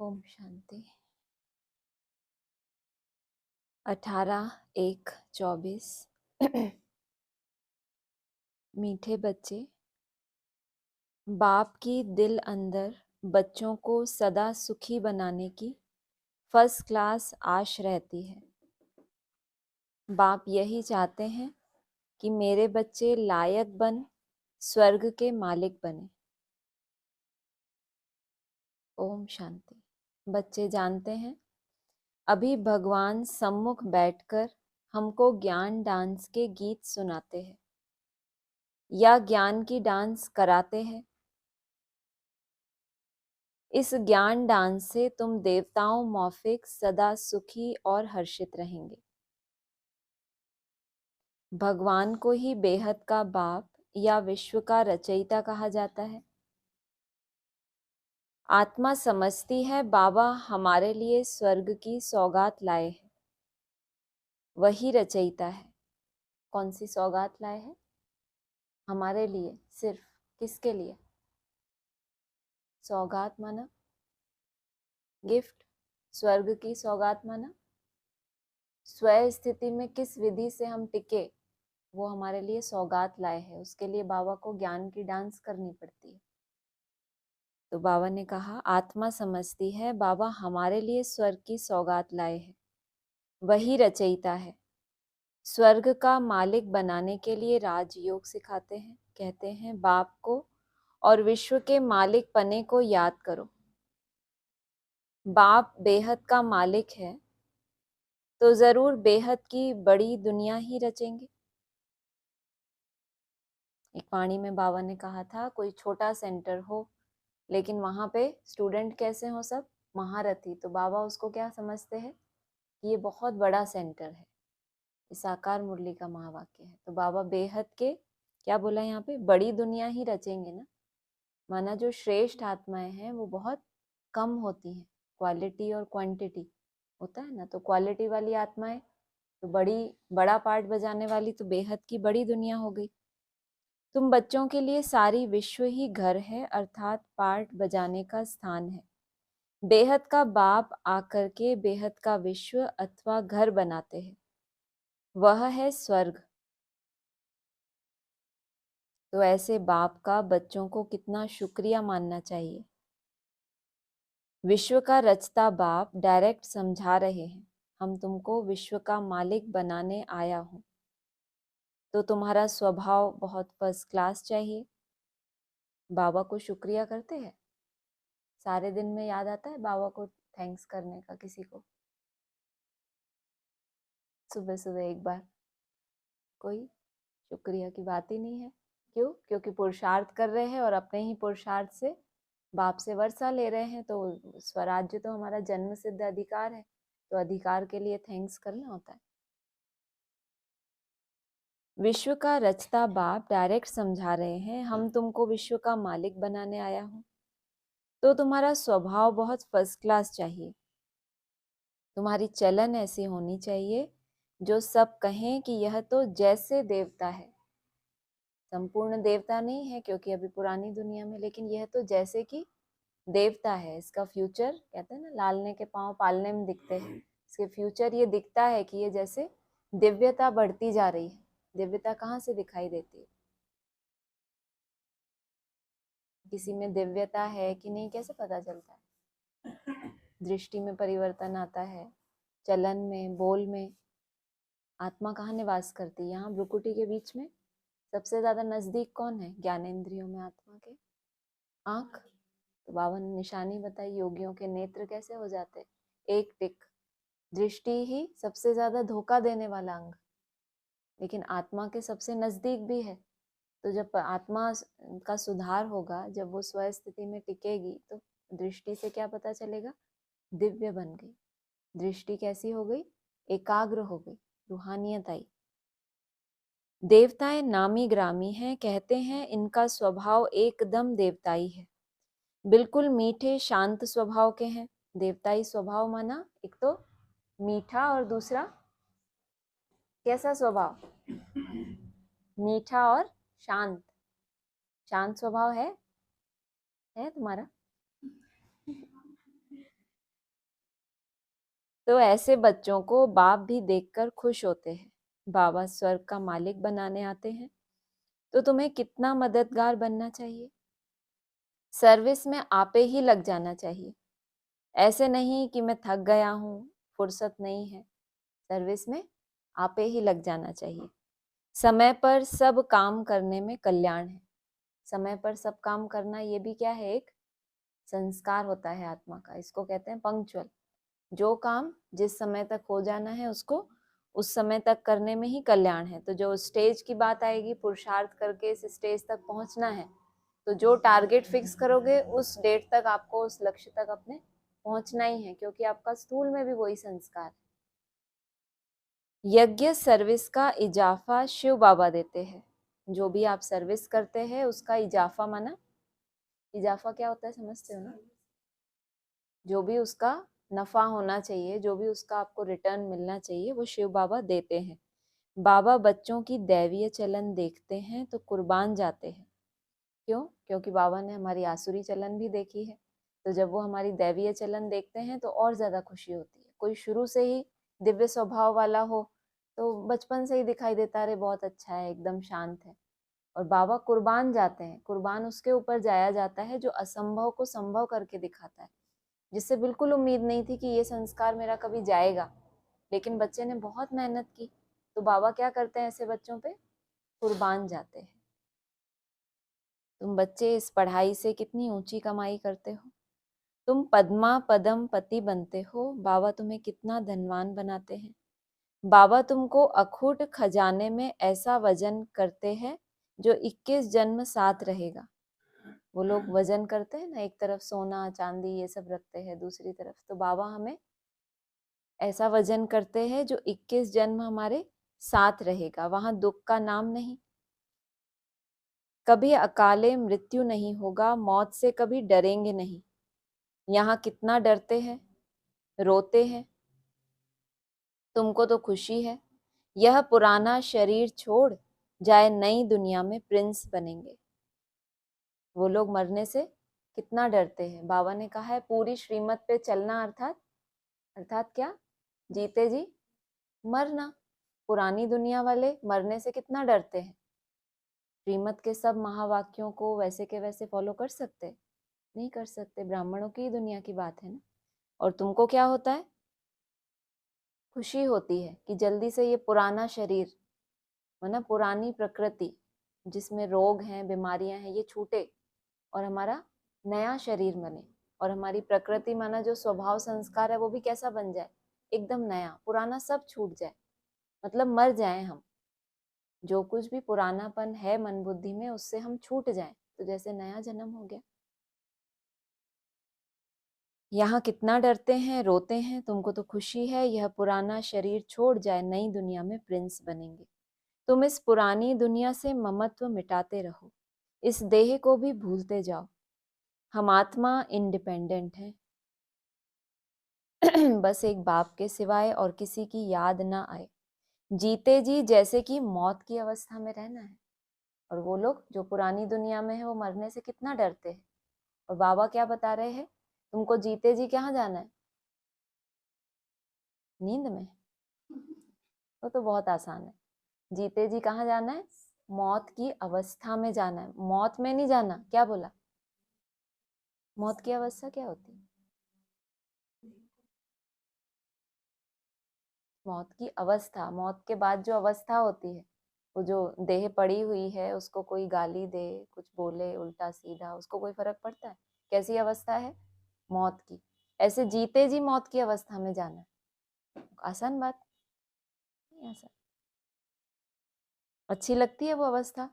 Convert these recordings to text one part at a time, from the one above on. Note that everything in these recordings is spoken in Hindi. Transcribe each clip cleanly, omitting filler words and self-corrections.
ओम शांति। 18/1/24। मीठे बच्चे, बाप की दिल अंदर बच्चों को सदा सुखी बनाने की फर्स्ट क्लास आश रहती है। बाप यही चाहते हैं कि मेरे बच्चे लायक बन स्वर्ग के मालिक बने। ओम शांति। बच्चे जानते हैं, अभी भगवान सम्मुख बैठकर हमको ज्ञान डांस के गीत सुनाते हैं या ज्ञान की डांस कराते हैं। इस ज्ञान डांस से तुम देवताओं मौफिक सदा सुखी और हर्षित रहेंगे। भगवान को ही बेहद का बाप या विश्व का रचयिता कहा जाता है। आत्मा समझती है बाबा हमारे लिए स्वर्ग की सौगात लाए हैं, वही रचयिता है। कौन सी सौगात लाए हैं? हमारे लिए। सिर्फ किसके लिए? सौगात माना गिफ्ट, स्वर्ग की सौगात माना स्वयं स्थिति में किस विधि से हम टिके, वो हमारे लिए सौगात लाए हैं। उसके लिए बाबा को ज्ञान की डांस करनी पड़ती है। तो बाबा ने कहा, आत्मा समझती है बाबा हमारे लिए स्वर्ग की सौगात लाए हैं, वही रचयिता है। स्वर्ग का मालिक बनाने के लिए राजयोग सिखाते हैं। कहते हैं बाप को और विश्व के मालिक पने को याद करो। बाप बेहद का मालिक है तो जरूर बेहद की बड़ी दुनिया ही रचेंगे। एक वाणी में बाबा ने कहा था, कोई छोटा सेंटर हो लेकिन वहां पे स्टूडेंट कैसे हो? सब महारथी। तो बाबा उसको क्या समझते हैं कि ये बहुत बड़ा सेंटर है। ये साकार मुरली का महावाक्य है। तो बाबा बेहद के क्या बोला यहाँ पे? बड़ी दुनिया ही रचेंगे ना। माना जो श्रेष्ठ आत्माएं हैं वो बहुत कम होती हैं। क्वालिटी और क्वांटिटी होता है ना। तो क्वालिटी वाली आत्माएं तो बड़ा पार्ट बजाने वाली तो बेहद की बड़ी दुनिया हो गई। तुम बच्चों के लिए सारी विश्व ही घर है, अर्थात पार्ट बजाने का स्थान है। बेहद का बाप आकर के बेहद का विश्व अथवा घर बनाते हैं, वह है स्वर्ग। तो ऐसे बाप का बच्चों को कितना शुक्रिया मानना चाहिए। विश्व का रचता बाप डायरेक्ट समझा रहे हैं, हम तुमको विश्व का मालिक बनाने आया हूं। तो तुम्हारा स्वभाव बहुत फर्स्ट क्लास चाहिए। बाबा को शुक्रिया करते हैं। सारे दिन में याद आता है बाबा को थैंक्स करने का किसी को? सुबह सुबह एक बार। कोई शुक्रिया की बात ही नहीं है। क्यों? क्योंकि पुरुषार्थ कर रहे हैं और अपने ही पुरुषार्थ से बाप से वर्षा ले रहे हैं। तो स्वराज्य तो हमारा जन्म सिद्ध अधिकार है, तो अधिकार के लिए थैंक्स करना होता है। विश्व का रचता बाप डायरेक्ट समझा रहे हैं, हम तुमको विश्व का मालिक बनाने आया हूं। तो तुम्हारा स्वभाव बहुत फर्स्ट क्लास चाहिए। तुम्हारी चलन ऐसी होनी चाहिए जो सब कहें कि यह तो जैसे देवता है। संपूर्ण देवता नहीं है क्योंकि अभी पुरानी दुनिया में, लेकिन यह तो जैसे कि देवता है। इसका फ्यूचर कहते हैं ना, लालने के पांव पालने में दिखते हैं। इसके फ्यूचर ये दिखता है कि ये जैसे दिव्यता बढ़ती जा रही है। दिव्यता कहाँ से दिखाई देती है? किसी में दिव्यता है कि नहीं कैसे पता चलता है? दृष्टि में परिवर्तन आता है, चलन में, बोल में। आत्मा कहाँ निवास करती है? यहाँ भ्रुकुटी के बीच में। सबसे ज्यादा नजदीक कौन है ज्ञानेंद्रियों में आत्मा के? आंख। तो बाबा ने निशानी बताई, योगियों के नेत्र कैसे हो जाते? एक टिक। दृष्टि ही सबसे ज्यादा धोखा देने वाला अंग, लेकिन आत्मा के सबसे नजदीक भी है। तो जब आत्मा का सुधार होगा, जब वो स्व स्थिति में टिकेगी, तो दृष्टि से क्या पता चलेगा? दिव्य बन गई। दृष्टि कैसी हो गई? एकाग्र हो गई, रूहानियत आई। देवताएं नामी ग्रामी हैं, कहते हैं इनका स्वभाव एकदम देवताई है। बिल्कुल मीठे शांत स्वभाव के हैं। देवताई स्वभाव माना एक तो मीठा और दूसरा कैसा स्वभाव? मीठा और शांत। शांत स्वभाव है तुम्हारा? तो ऐसे बच्चों को बाप भी देखकर खुश होते हैं। बाबा स्वर्ग का मालिक बनाने आते हैं, तो तुम्हें कितना मददगार बनना चाहिए। सर्विस में आपे ही लग जाना चाहिए। ऐसे नहीं कि मैं थक गया हूँ, फुर्सत नहीं है। सर्विस में आपे ही लग जाना चाहिए। समय पर सब काम करने में कल्याण है। समय पर सब काम करना, ये भी क्या है, एक संस्कार होता है आत्मा का। इसको कहते हैं पंक्चुअल। जो काम जिस समय तक हो जाना है उसको उस समय तक करने में ही कल्याण है। तो जो स्टेज की बात आएगी, पुरुषार्थ करके इस स्टेज तक पहुंचना है, तो जो टारगेट फिक्स करोगे उस डेट तक आपको उस लक्ष्य तक अपने पहुंचना ही है, क्योंकि आपका स्थूल में भी वही संस्कार है। यज्ञ सर्विस का इजाफा शिव बाबा देते हैं। जो भी आप सर्विस करते हैं उसका इजाफा, माना इजाफा क्या होता है समझते हो ना? जो भी उसका नफा होना चाहिए, जो भी उसका आपको रिटर्न मिलना चाहिए, वो शिव बाबा देते हैं। बाबा बच्चों की दैवीय चलन देखते हैं तो कुर्बान जाते हैं। क्यों? क्योंकि बाबा ने हमारी आसुरी चलन भी देखी है। तो जब वो हमारी दैवीय चलन देखते हैं तो और ज्यादा खुशी होती है। कोई शुरू से ही दिव्य स्वभाव वाला हो तो बचपन से ही दिखाई देता है बहुत अच्छा है, एकदम शांत है। और बाबा कुर्बान जाते हैं। कुर्बान उसके ऊपर जाया जाता है जो असंभव को संभव करके दिखाता है, जिससे बिल्कुल उम्मीद नहीं थी कि ये संस्कार मेरा कभी जाएगा, लेकिन बच्चे ने बहुत मेहनत की। तो बाबा क्या करते हैं, ऐसे बच्चों पे कुर्बान जाते हैं। तुम बच्चे इस पढ़ाई से कितनी ऊंची कमाई करते हो, तुम पद्मा पदम पति बनते हो, बाबा तुम्हें कितना धनवान बनाते हैं। बाबा तुमको अखूट खजाने में ऐसा वजन करते हैं जो 21 जन्म साथ रहेगा। वो लोग वजन करते हैं ना, एक तरफ सोना चांदी ये सब रखते हैं, दूसरी तरफ तो बाबा हमें ऐसा वजन करते हैं जो 21 जन्म हमारे साथ रहेगा। वहां दुख का नाम नहीं, कभी अकाले मृत्यु नहीं होगा, मौत से कभी डरेंगे नहीं। यहाँ कितना डरते हैं, रोते हैं, तुमको तो खुशी है। यह पुराना शरीर छोड़ जाए, नई दुनिया में प्रिंस बनेंगे। वो लोग मरने से कितना डरते हैं। बाबा ने कहा है पूरी श्रीमत पे चलना, अर्थात अर्थात क्या, जीते जी मरना। पुरानी दुनिया वाले मरने से कितना डरते हैं। श्रीमत के सब महावाक्यों को वैसे के वैसे फॉलो कर सकते नहीं कर सकते। ब्राह्मणों की दुनिया की बात है ना। और तुमको क्या होता है, खुशी होती है कि जल्दी से ये पुराना शरीर, मतलब पुरानी प्रकृति जिसमें रोग हैं बीमारियां हैं, ये छूटे और हमारा नया शरीर बने। और हमारी प्रकृति माना जो स्वभाव संस्कार है वो भी कैसा बन जाए, एकदम नया। पुराना सब छूट जाए, मतलब मर जाए हम। जो कुछ भी पुरानापन है मन बुद्धि में उससे हम छूट जाएं, तो जैसे नया जन्म हो गया। यहाँ कितना डरते हैं, रोते हैं, तुमको तो खुशी है। यह पुराना शरीर छोड़ जाए, नई दुनिया में प्रिंस बनेंगे। तुम इस पुरानी दुनिया से ममत्व मिटाते रहो, इस देह को भी भूलते जाओ। हम आत्मा इंडिपेंडेंट हैं। बस एक बाप के सिवाय और किसी की याद ना आए। जीते जी जैसे कि मौत की अवस्था में रहना है। और वो लोग जो पुरानी दुनिया में है वो मरने से कितना डरते हैं। और बाबा क्या बता रहे हैं, तुमको जीते जी कहाँ जाना है, नींद में। वो तो बहुत आसान है। जीते जी कहाँ जाना है, मौत की अवस्था में जाना है, मौत में नहीं जाना। क्या बोला, मौत की अवस्था क्या होती है? मौत की अवस्था, मौत के बाद जो अवस्था होती है, वो जो देह पड़ी हुई है उसको कोई गाली दे, कुछ बोले उल्टा सीधा, उसको कोई फर्क पड़ता है? कैसी अवस्था है, मौत की। ऐसे जीते जी मौत की अवस्था में जाना है, आसान बात नहीं। आसान, अच्छी लगती है वो अवस्था,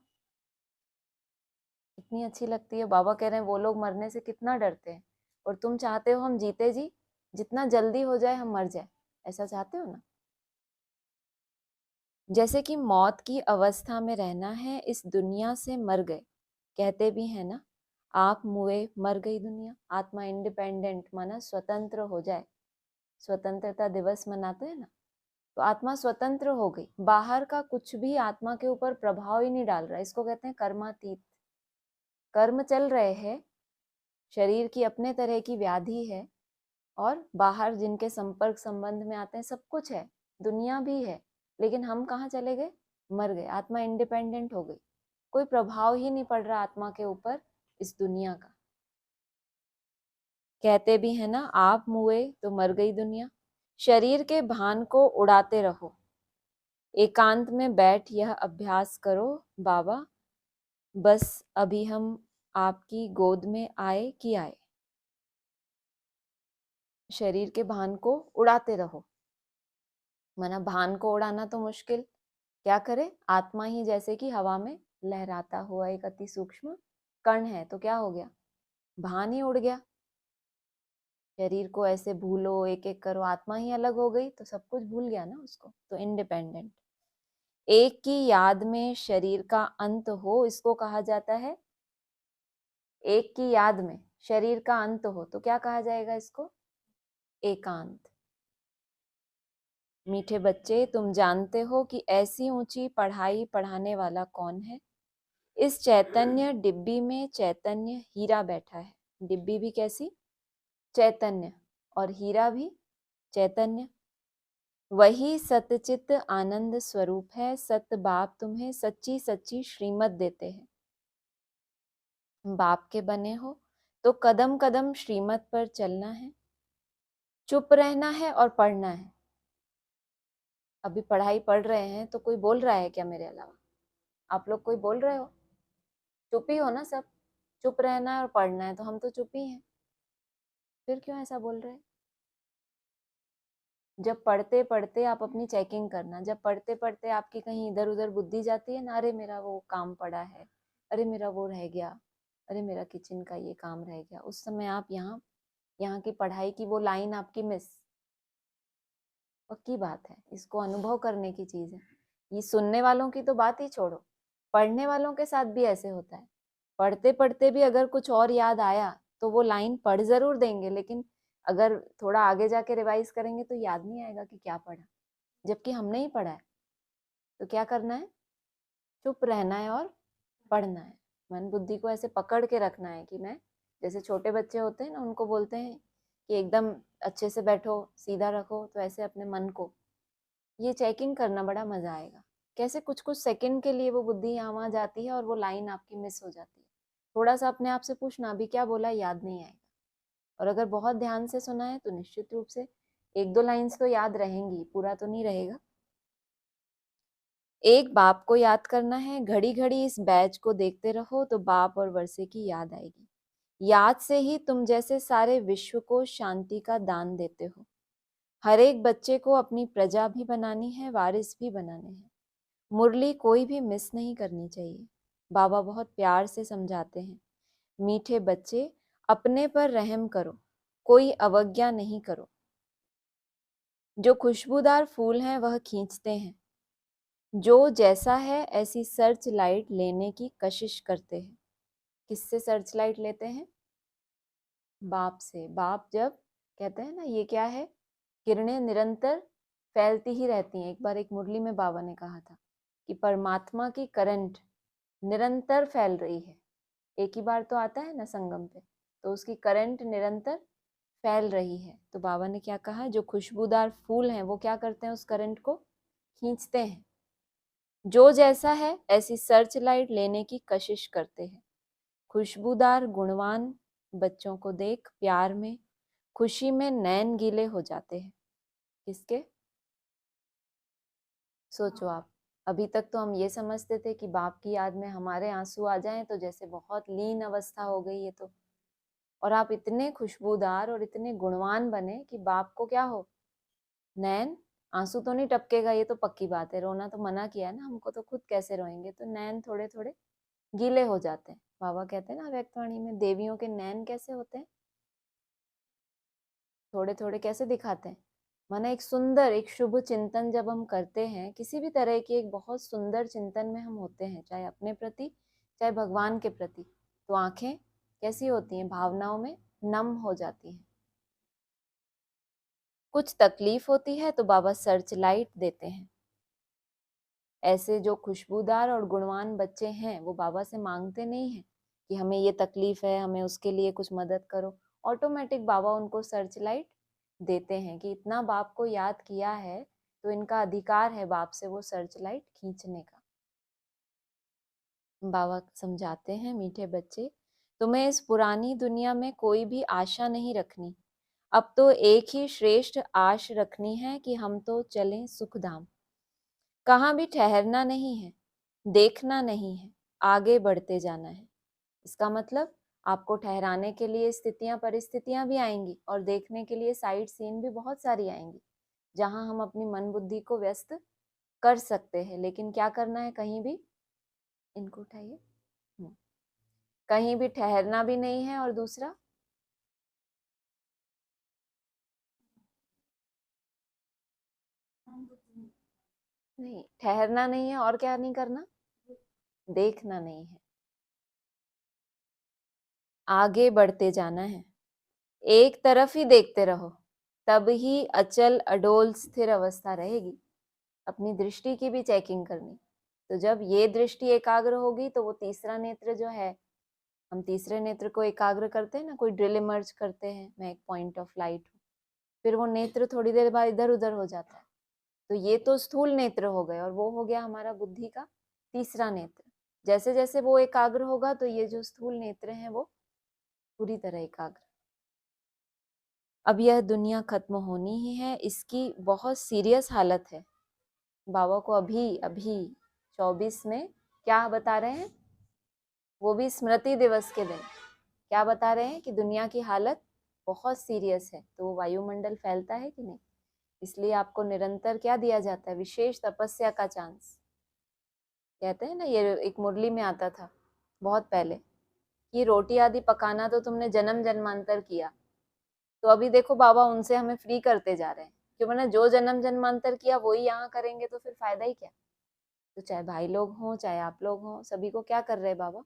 इतनी अच्छी लगती है। बाबा कह रहे हैं वो लोग मरने से कितना डरते हैं, और तुम चाहते हो हम जीते जी जितना जल्दी हो जाए हम मर जाए, ऐसा चाहते हो ना। जैसे कि मौत की अवस्था में रहना है, इस दुनिया से मर गए। कहते भी है ना, आप मुए मर गई दुनिया। आत्मा इंडिपेंडेंट माना स्वतंत्र हो जाए, स्वतंत्रता दिवस मनाते हैं ना, तो आत्मा स्वतंत्र हो गई। बाहर का कुछ भी आत्मा के ऊपर प्रभाव ही नहीं डाल रहा। इसको कहते हैं कर्मातीत। कर्म चल रहे हैं, शरीर की अपने तरह की व्याधि है, और बाहर जिनके संपर्क संबंध में आते हैं, सब कुछ है, दुनिया भी है, लेकिन हम कहाँ चले गए? मर गए, आत्मा इंडिपेंडेंट हो गई, कोई प्रभाव ही नहीं पड़ रहा आत्मा के ऊपर इस दुनिया का। कहते भी है ना, आप मुए तो मर गई दुनिया। शरीर के भान को उड़ाते रहो, एकांत में बैठ यह अभ्यास करो बाबा, बस अभी हम आपकी गोद में आए कि आए। शरीर के भान को उड़ाते रहो, माना भान को उड़ाना तो मुश्किल, क्या करे? आत्मा ही जैसे कि हवा में लहराता हुआ एक अति सूक्ष्म कण है, तो क्या हो गया? भान ही उड़ गया। शरीर को ऐसे भूलो, एक एक करो, आत्मा ही अलग हो गई तो सब कुछ भूल गया ना उसको, तो इंडिपेंडेंट। एक की याद में शरीर का अंत हो, इसको कहा जाता है, एक की याद में शरीर का अंत हो तो क्या कहा जाएगा इसको? एकांत। मीठे बच्चे, तुम जानते हो कि ऐसी ऊंची पढ़ाई पढ़ाने वाला कौन है? इस चैतन्य डिब्बी में चैतन्य हीरा बैठा है। डिब्बी भी कैसी? चैतन्य, और हीरा भी चैतन्य। वही सतचित आनंद स्वरूप है। सत बाप तुम्हें सच्ची सच्ची श्रीमत देते हैं। बाप के बने हो तो कदम कदम श्रीमत पर चलना है, चुप रहना है और पढ़ना है। अभी पढ़ाई पढ़ रहे हैं तो कोई बोल रहा है क्या मेरे अलावा? आप लोग कोई बोल रहे हो? चुप ही हो ना सब, चुप रहना है और पढ़ना है, तो हम तो चुप ही हैं, फिर क्यों ऐसा बोल रहे हैं? जब पढ़ते पढ़ते आप अपनी चेकिंग करना, जब पढ़ते पढ़ते आपकी कहीं इधर उधर बुद्धि जाती है ना, अरे मेरा वो काम पड़ा है, अरे मेरा वो रह गया, अरे मेरा किचन का ये काम रह गया, उस समय आप यहाँ यहाँ की पढ़ाई की वो लाइन आपकी मिस। पक्की बात है, इसको अनुभव करने की चीज है। ये सुनने वालों की तो बात ही छोड़ो, पढ़ने वालों के साथ भी ऐसे होता है। पढ़ते पढ़ते भी अगर कुछ और याद आया तो वो लाइन पढ़ जरूर देंगे, लेकिन अगर थोड़ा आगे जाके रिवाइज करेंगे तो याद नहीं आएगा कि क्या पढ़ा, जबकि हमने ही पढ़ा है। तो क्या करना है? चुप रहना है और पढ़ना है। मन बुद्धि को ऐसे पकड़ के रखना है कि मैं, जैसे छोटे बच्चे होते हैं ना, उनको बोलते हैं कि एकदम अच्छे से बैठो, सीधा रखो, तो ऐसे अपने मन को ये चेकिंग करना, बड़ा मजा आएगा। कैसे कुछ कुछ सेकंड के लिए वो बुद्धि यहाँ वहां जाती है और वो लाइन आपकी मिस हो जाती है। थोड़ा सा अपने आप से पूछना, अभी क्या बोला, याद नहीं आएगा। और अगर बहुत ध्यान से सुना है तो निश्चित रूप से एक दो लाइंस तो याद रहेंगी, पूरा तो नहीं रहेगा। एक बाप को याद करना है, घड़ी घड़ी इस बैच को देखते रहो तो बाप और वर्षे की याद आएगी। याद से ही तुम जैसे सारे विश्व को शांति का दान देते हो। हर एक बच्चे को अपनी प्रजा भी बनानी है, वारिस भी बनाने हैं। मुरली कोई भी मिस नहीं करनी चाहिए। बाबा बहुत प्यार से समझाते हैं, मीठे बच्चे अपने पर रहम करो, कोई अवज्ञा नहीं करो। जो खुशबूदार फूल हैं वह खींचते हैं, जो जैसा है ऐसी सर्च लाइट लेने की कशिश करते हैं। किससे सर्च लाइट लेते हैं? बाप से। बाप जब कहते हैं ना, ये क्या है, किरणें निरंतर फैलती ही रहती हैं। एक बार एक मुरली में बाबा ने कहा था कि परमात्मा की करंट निरंतर फैल रही है। एक ही बार तो आता है ना संगम पे, तो उसकी करंट निरंतर फैल रही है। तो बाबा ने क्या कहा, जो खुशबूदार फूल हैं वो क्या करते हैं, उस करंट को खींचते हैं। जो जैसा है ऐसी सर्च लाइट लेने की कशिश करते हैं। खुशबूदार गुणवान बच्चों को देख प्यार में, खुशी में नैन गीले हो जाते हैं। किसके? सोचो आप। अभी तक तो हम ये समझते थे कि बाप की याद में हमारे आंसू आ जाएं तो जैसे बहुत लीन अवस्था हो गई है, तो और आप इतने खुशबूदार और इतने गुणवान बने कि बाप को क्या हो, नैन, आंसू तो नहीं टपकेगा, ये तो पक्की बात है, रोना तो मना किया है ना हमको, तो खुद कैसे रोएंगे, तो नैन थोड़े थोड़े गीले हो जाते हैं। बाबा कहते हैं ना व्यक्तवाणी में, देवियों के नैन कैसे होते हैं, थोड़े थोड़े कैसे दिखाते हैं। माना एक सुंदर, एक शुभ चिंतन जब हम करते हैं, किसी भी तरह की एक बहुत सुंदर चिंतन में हम होते हैं, चाहे अपने प्रति चाहे भगवान के प्रति, तो आंखें कैसी होती हैं, भावनाओं में नम हो जाती हैं। कुछ तकलीफ होती है तो बाबा सर्च लाइट देते हैं। ऐसे जो खुशबूदार और गुणवान बच्चे हैं वो बाबा से मांगते नहीं हैं कि हमें ये तकलीफ है, हमें उसके लिए कुछ मदद करो। ऑटोमेटिक बाबा उनको सर्च लाइट देते हैं कि इतना बाप को याद किया है तो इनका अधिकार है बाप से वो सर्च लाइट खींचने का। बाबा समझाते हैं, मीठे बच्चे, तुम्हें इस पुरानी दुनिया में कोई भी आशा नहीं रखनी। अब तो एक ही श्रेष्ठ आश रखनी है कि हम तो चलें सुखधाम। कहाँ भी ठहरना नहीं है, देखना नहीं है, आगे बढ़ते जाना है। इसका मतलब आपको ठहराने के लिए स्थितियां परिस्थितियां भी आएंगी और देखने के लिए साइड सीन भी बहुत सारी आएंगी जहां हम अपनी मन बुद्धि को व्यस्त कर सकते हैं। लेकिन क्या करना है, कहीं भी, इनको उठाइए, कहीं भी ठहरना भी नहीं है। और दूसरा, नहीं ठहरना नहीं है, और क्या नहीं करना, देखना नहीं है, आगे बढ़ते जाना है। एक तरफ ही देखते रहो, तब ही अचल अडोल स्थिर अवस्था रहेगी। अपनी दृष्टि की भी चेकिंग करनी। तो जब ये दृष्टि एकाग्र होगी तो वो तीसरा नेत्र जो है, हम तीसरे नेत्र को एकाग्र करते हैं ना, कोई ड्रिल इमर्ज करते हैं, मैं एक पॉइंट ऑफ लाइट हूँ, फिर वो नेत्र थोड़ी देर बाद इधर उधर हो जाता है। तो ये तो स्थूल नेत्र हो गए और वो हो गया हमारा बुद्धि का तीसरा नेत्र। जैसे जैसे वो एकाग्र होगा तो ये जो स्थूल नेत्र हैं वो पूरी तरह एकाग्र। अब यह दुनिया खत्म होनी ही है, इसकी बहुत सीरियस हालत है। बाबा को अभी अभी 24 में क्या बता रहे हैं, वो भी स्मृति दिवस के दिन क्या बता रहे हैं कि दुनिया की हालत बहुत सीरियस है। तो वो वायुमंडल फैलता है कि नहीं, इसलिए आपको निरंतर क्या दिया जाता है, विशेष तपस्या का चांस। कहते हैं ना, ये एक मुरली में आता था बहुत पहले, कि रोटी आदि पकाना तो तुमने जन्म जन्मांतर किया, तो अभी देखो बाबा उनसे हमें फ्री करते जा रहे हैं। क्यों, मैंने जो जन्म जन्मांतर किया वही यहाँ करेंगे तो फिर फायदा ही क्या। तो चाहे भाई लोग हों चाहे आप लोग हों, सभी को क्या कर रहे हैं बाबा,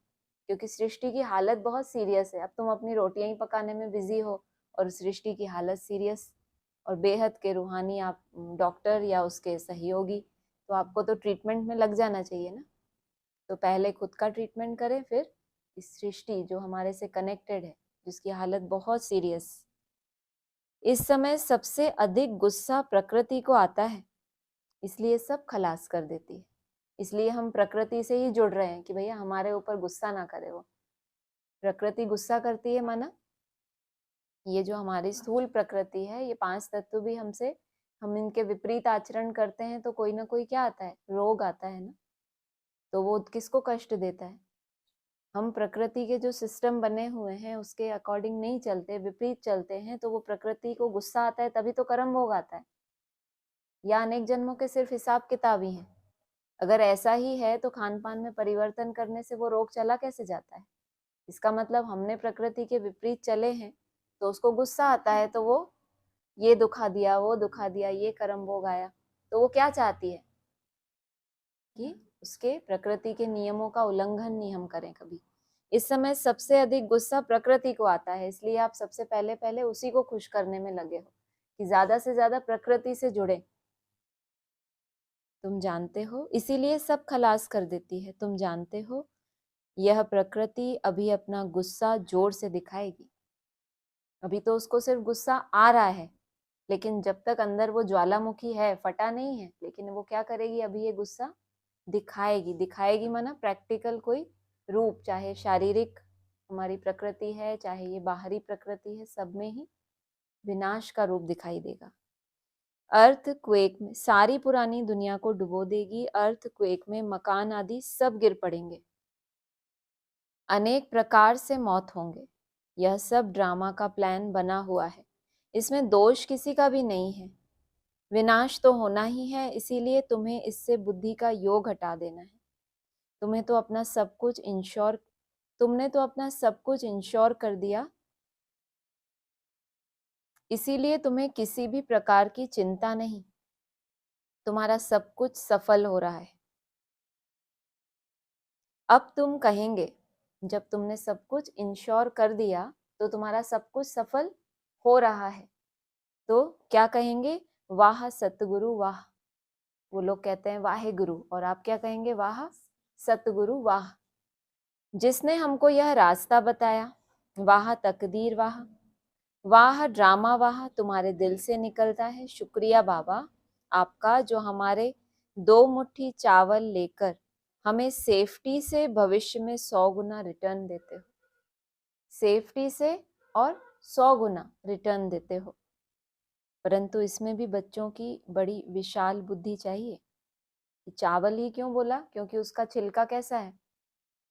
क्योंकि सृष्टि की हालत बहुत सीरियस है। अब तुम अपनी रोटियां ही पकाने में बिजी हो और सृष्टि की हालत सीरियस, और बेहद के रूहानी आप डॉक्टर या उसके सहयोगी, तो आपको तो ट्रीटमेंट में लग जाना चाहिए ना। तो पहले खुद का ट्रीटमेंट करें, फिर इस सृष्टि जो हमारे से कनेक्टेड है, जिसकी हालत बहुत सीरियस। इस समय सबसे अधिक गुस्सा प्रकृति को आता है, इसलिए सब खलास कर देती है। इसलिए हम प्रकृति से ही जुड़ रहे हैं कि भैया हमारे ऊपर गुस्सा ना करे। वो प्रकृति गुस्सा करती है, माना ये जो हमारी स्थूल प्रकृति है, ये 5 तत्व भी हमसे, हम इनके विपरीत आचरण करते हैं तो कोई ना कोई क्या आता है, रोग आता है ना। तो वो किसको कष्ट देता है, हम प्रकृति के जो सिस्टम बने हुए हैं उसके अकॉर्डिंग नहीं चलते, विपरीत चलते हैं, तो वो प्रकृति को गुस्सा आता है, तभी तो कर्म भोग आता है। या अनेक जन्मों के सिर्फ हिसाब किताब ही हैं। अगर ऐसा ही है तो खान पान में परिवर्तन करने से वो रोग चला कैसे जाता है। इसका मतलब हमने प्रकृति के विपरीत चले हैं तो उसको गुस्सा आता है, तो वो ये दुखा दिया, वो दुखा दिया, ये कर्म भोग आया। तो वो क्या चाहती है कि उसके प्रकृति के नियमों का उल्लंघन नहीं हम करें कभी। इस समय सबसे अधिक गुस्सा प्रकृति को आता है, इसलिए आप सबसे पहले पहले उसी को खुश करने में लगे हो कि ज्यादा से ज्यादा प्रकृति से जुड़े। तुम जानते हो, इसीलिए सब खलास कर देती है। तुम जानते हो यह प्रकृति अभी अपना गुस्सा जोर से दिखाएगी। अभी तो उसको सिर्फ गुस्सा आ रहा है, लेकिन जब तक अंदर वो ज्वालामुखी है, फटा नहीं है, लेकिन वो क्या करेगी, अभी ये गुस्सा दिखाएगी। दिखाएगी माना प्रैक्टिकल कोई रूप, चाहे शारीरिक हमारी प्रकृति है, चाहे ये बाहरी प्रकृति है, सब में ही विनाश का रूप दिखाई देगा। अर्थ क्वेक में सारी पुरानी दुनिया को डुबो देगी। अर्थ क्वेक में मकान आदि सब गिर पड़ेंगे, अनेक प्रकार से मौत होंगे। यह सब ड्रामा का प्लान बना हुआ है, इसमें दोष किसी का भी नहीं है। विनाश तो होना ही है, इसीलिए तुम्हें इससे बुद्धि का योग हटा देना है। तुम्हें तो अपना सब कुछ इंश्योर तुमने तो अपना सब कुछ इंश्योर कर दिया, इसीलिए तुम्हें किसी भी प्रकार की चिंता नहीं। तुम्हारा सब कुछ सफल हो रहा है। अब तुम कहेंगे, जब तुमने सब कुछ इंश्योर कर दिया तो तुम्हारा सब कुछ सफल हो रहा है, तो क्या कहेंगे, वाह सतगुरु वाह। वो लोग कहते हैं वाहे गुरु, और आप क्या कहेंगे, वाह सतगुरु वाह। जिसने हमको यह रास्ता बताया, वाह तकदीर वाह। वाह ड्रामा वाह तुम्हारे दिल से निकलता है, शुक्रिया बाबा आपका जो हमारे 2 मुट्ठी चावल लेकर हमें सेफ्टी से भविष्य में 100 गुना रिटर्न देते हो। सेफ्टी से और 100 गुना रिटर्न देते हो। परंतु इसमें भी बच्चों की बड़ी विशाल बुद्धि चाहिए। चावल ही क्यों बोला? क्योंकि उसका छिलका कैसा है?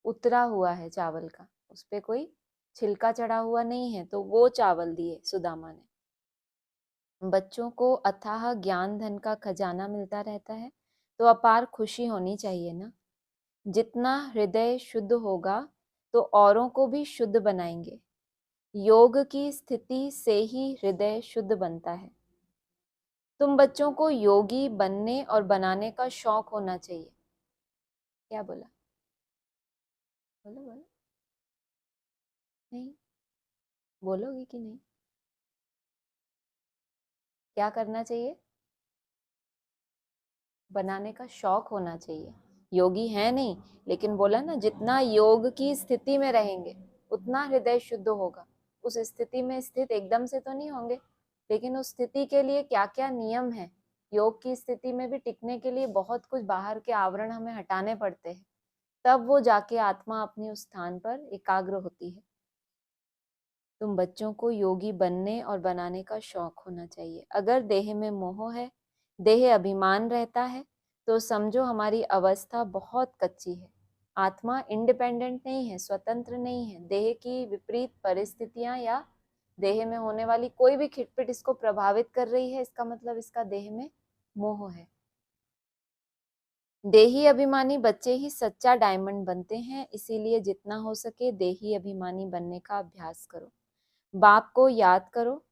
उतरा हुआ है चावल का, उस पे कोई छिलका चढ़ा हुआ नहीं है, तो वो चावल दिए सुदामा ने। बच्चों को अथाह ज्ञान धन का खजाना मिलता रहता है, तो अपार खुशी होनी चाहिए ना। जितना हृदय शुद्ध होगा तो औरों को भी शुद्ध बनाएंगे। योग की स्थिति से ही हृदय शुद्ध बनता है। तुम बच्चों को योगी बनने और बनाने का शौक होना चाहिए। क्या बोला? बोलो बोलो। नहीं बोलोगी कि नहीं? क्या करना चाहिए? बनाने का शौक होना चाहिए। योगी है नहीं, लेकिन बोला ना जितना योग की स्थिति में रहेंगे उतना हृदय शुद्ध होगा। उस स्थिति में स्थित एकदम से तो नहीं होंगे, लेकिन उस स्थिति के लिए क्या क्या नियम है। योग की स्थिति में भी टिकने के लिए बहुत कुछ बाहर के आवरण हमें हटाने पड़ते हैं, तब वो जाके आत्मा अपनी उस स्थान पर एकाग्र होती है। तुम बच्चों को योगी बनने और बनाने का शौक होना चाहिए। अगर देह में मोह है, देह अभिमान रहता है, तो समझो हमारी अवस्था बहुत कच्ची है। आत्मा इंडिपेंडेंट नहीं है, स्वतंत्र नहीं है। देह की विपरीत परिस्थितियां या देह में होने वाली कोई भी खिटपिट इसको प्रभावित कर रही है, इसका मतलब इसका देह में मोह है। देही अभिमानी बच्चे ही सच्चा डायमंड बनते हैं, इसीलिए जितना हो सके देही अभिमानी बनने का अभ्यास करो। बाप को याद करो।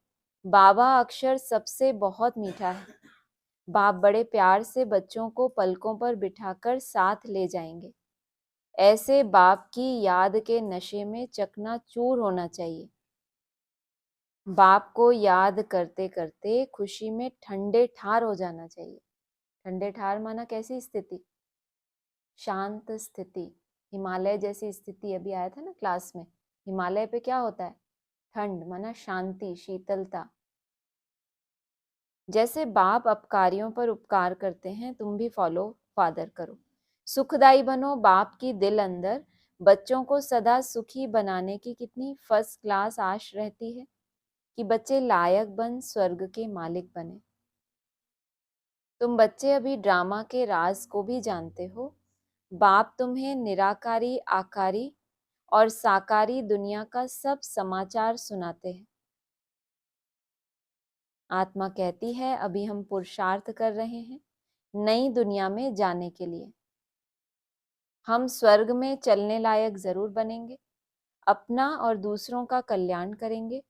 बाबा अक्षर सबसे बहुत मीठा है। बाप बड़े प्यार से बच्चों को पलकों पर बिठाकर साथ ले जाएंगे। ऐसे बाप की याद के नशे में चकनाचूर होना चाहिए। बाप को याद करते करते खुशी में ठंडे ठार हो जाना चाहिए। ठंडे ठार माना कैसी स्थिति? शांत स्थिति। हिमालय जैसी स्थिति। अभी आया था ना क्लास में, हिमालय पे क्या होता है? ठंड माना शांति, शीतलता। जैसे बाप अपकारियों पर उपकार करते हैं, तुम भी फॉलो फादर करो। सुखदाई बनो। बाप की दिल अंदर बच्चों को सदा सुखी बनाने की कितनी फर्स्ट क्लास आश रहती है कि बच्चे लायक बन स्वर्ग के मालिक बने। तुम बच्चे अभी ड्रामा के राज को भी जानते हो। बाप तुम्हें निराकारी, आकारी और साकारी दुनिया का सब समाचार सुनाते हैं। आत्मा कहती है अभी हम पुरुषार्थ कर रहे हैं नई दुनिया में जाने के लिए। हम स्वर्ग में चलने लायक जरूर बनेंगे, अपना और दूसरों का कल्याण करेंगे।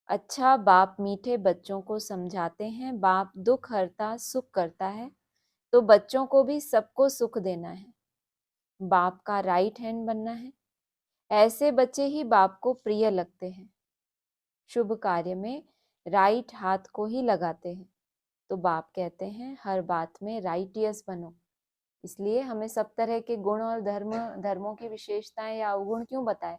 अच्छा बाप मीठे बच्चों को समझाते हैं, बाप दुख हरता सुख करता है, तो बच्चों को भी सबको सुख देना है। बाप का राइट हैंड बनना है। ऐसे बच्चे ही बाप को प्रिय लगते हैं। शुभ कार्य में राइट हाथ को ही लगाते हैं, तो बाप कहते हैं हर बात में राइटियस बनो। इसलिए हमें सब तरह के गुण और धर्मों की विशेषताएं या अवगुण क्यों बताए?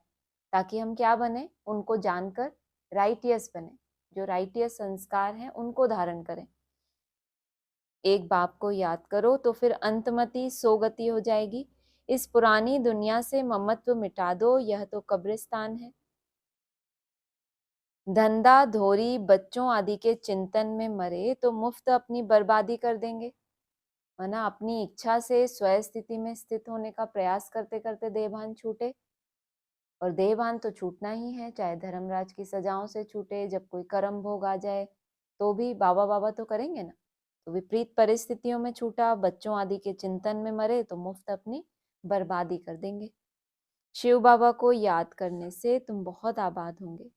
ताकि हम क्या बने? उनको जानकर राइटियस बने, जो राइटियस संस्कार हैं उनको धारण करें। एक बाप को याद करो तो फिर अंतमति सोगति हो जाएगी। इस पुरानी दुनिया से ममत्व मिटा दो, यह तो कब्रिस्तान है। धंधा धोरी बच्चों आदि के चिंतन में मरे तो मुफ्त अपनी बर्बादी कर देंगे। वरना अपनी इच्छा से स्वयं स्थिति में स्थित होने का प्रयास करते करते देहभान छूटे, और देहभान तो छूटना ही है, चाहे धर्मराज की सजाओं से छूटे, जब कोई कर्म भोग आ जाए तो भी बाबा बाबा तो करेंगे ना। तो विपरीत परिस्थितियों में छूटा, बच्चों आदि के चिंतन में मरे तो मुफ्त अपनी बर्बादी कर देंगे। शिव बाबा को याद करने से तुम बहुत आबाद होंगे।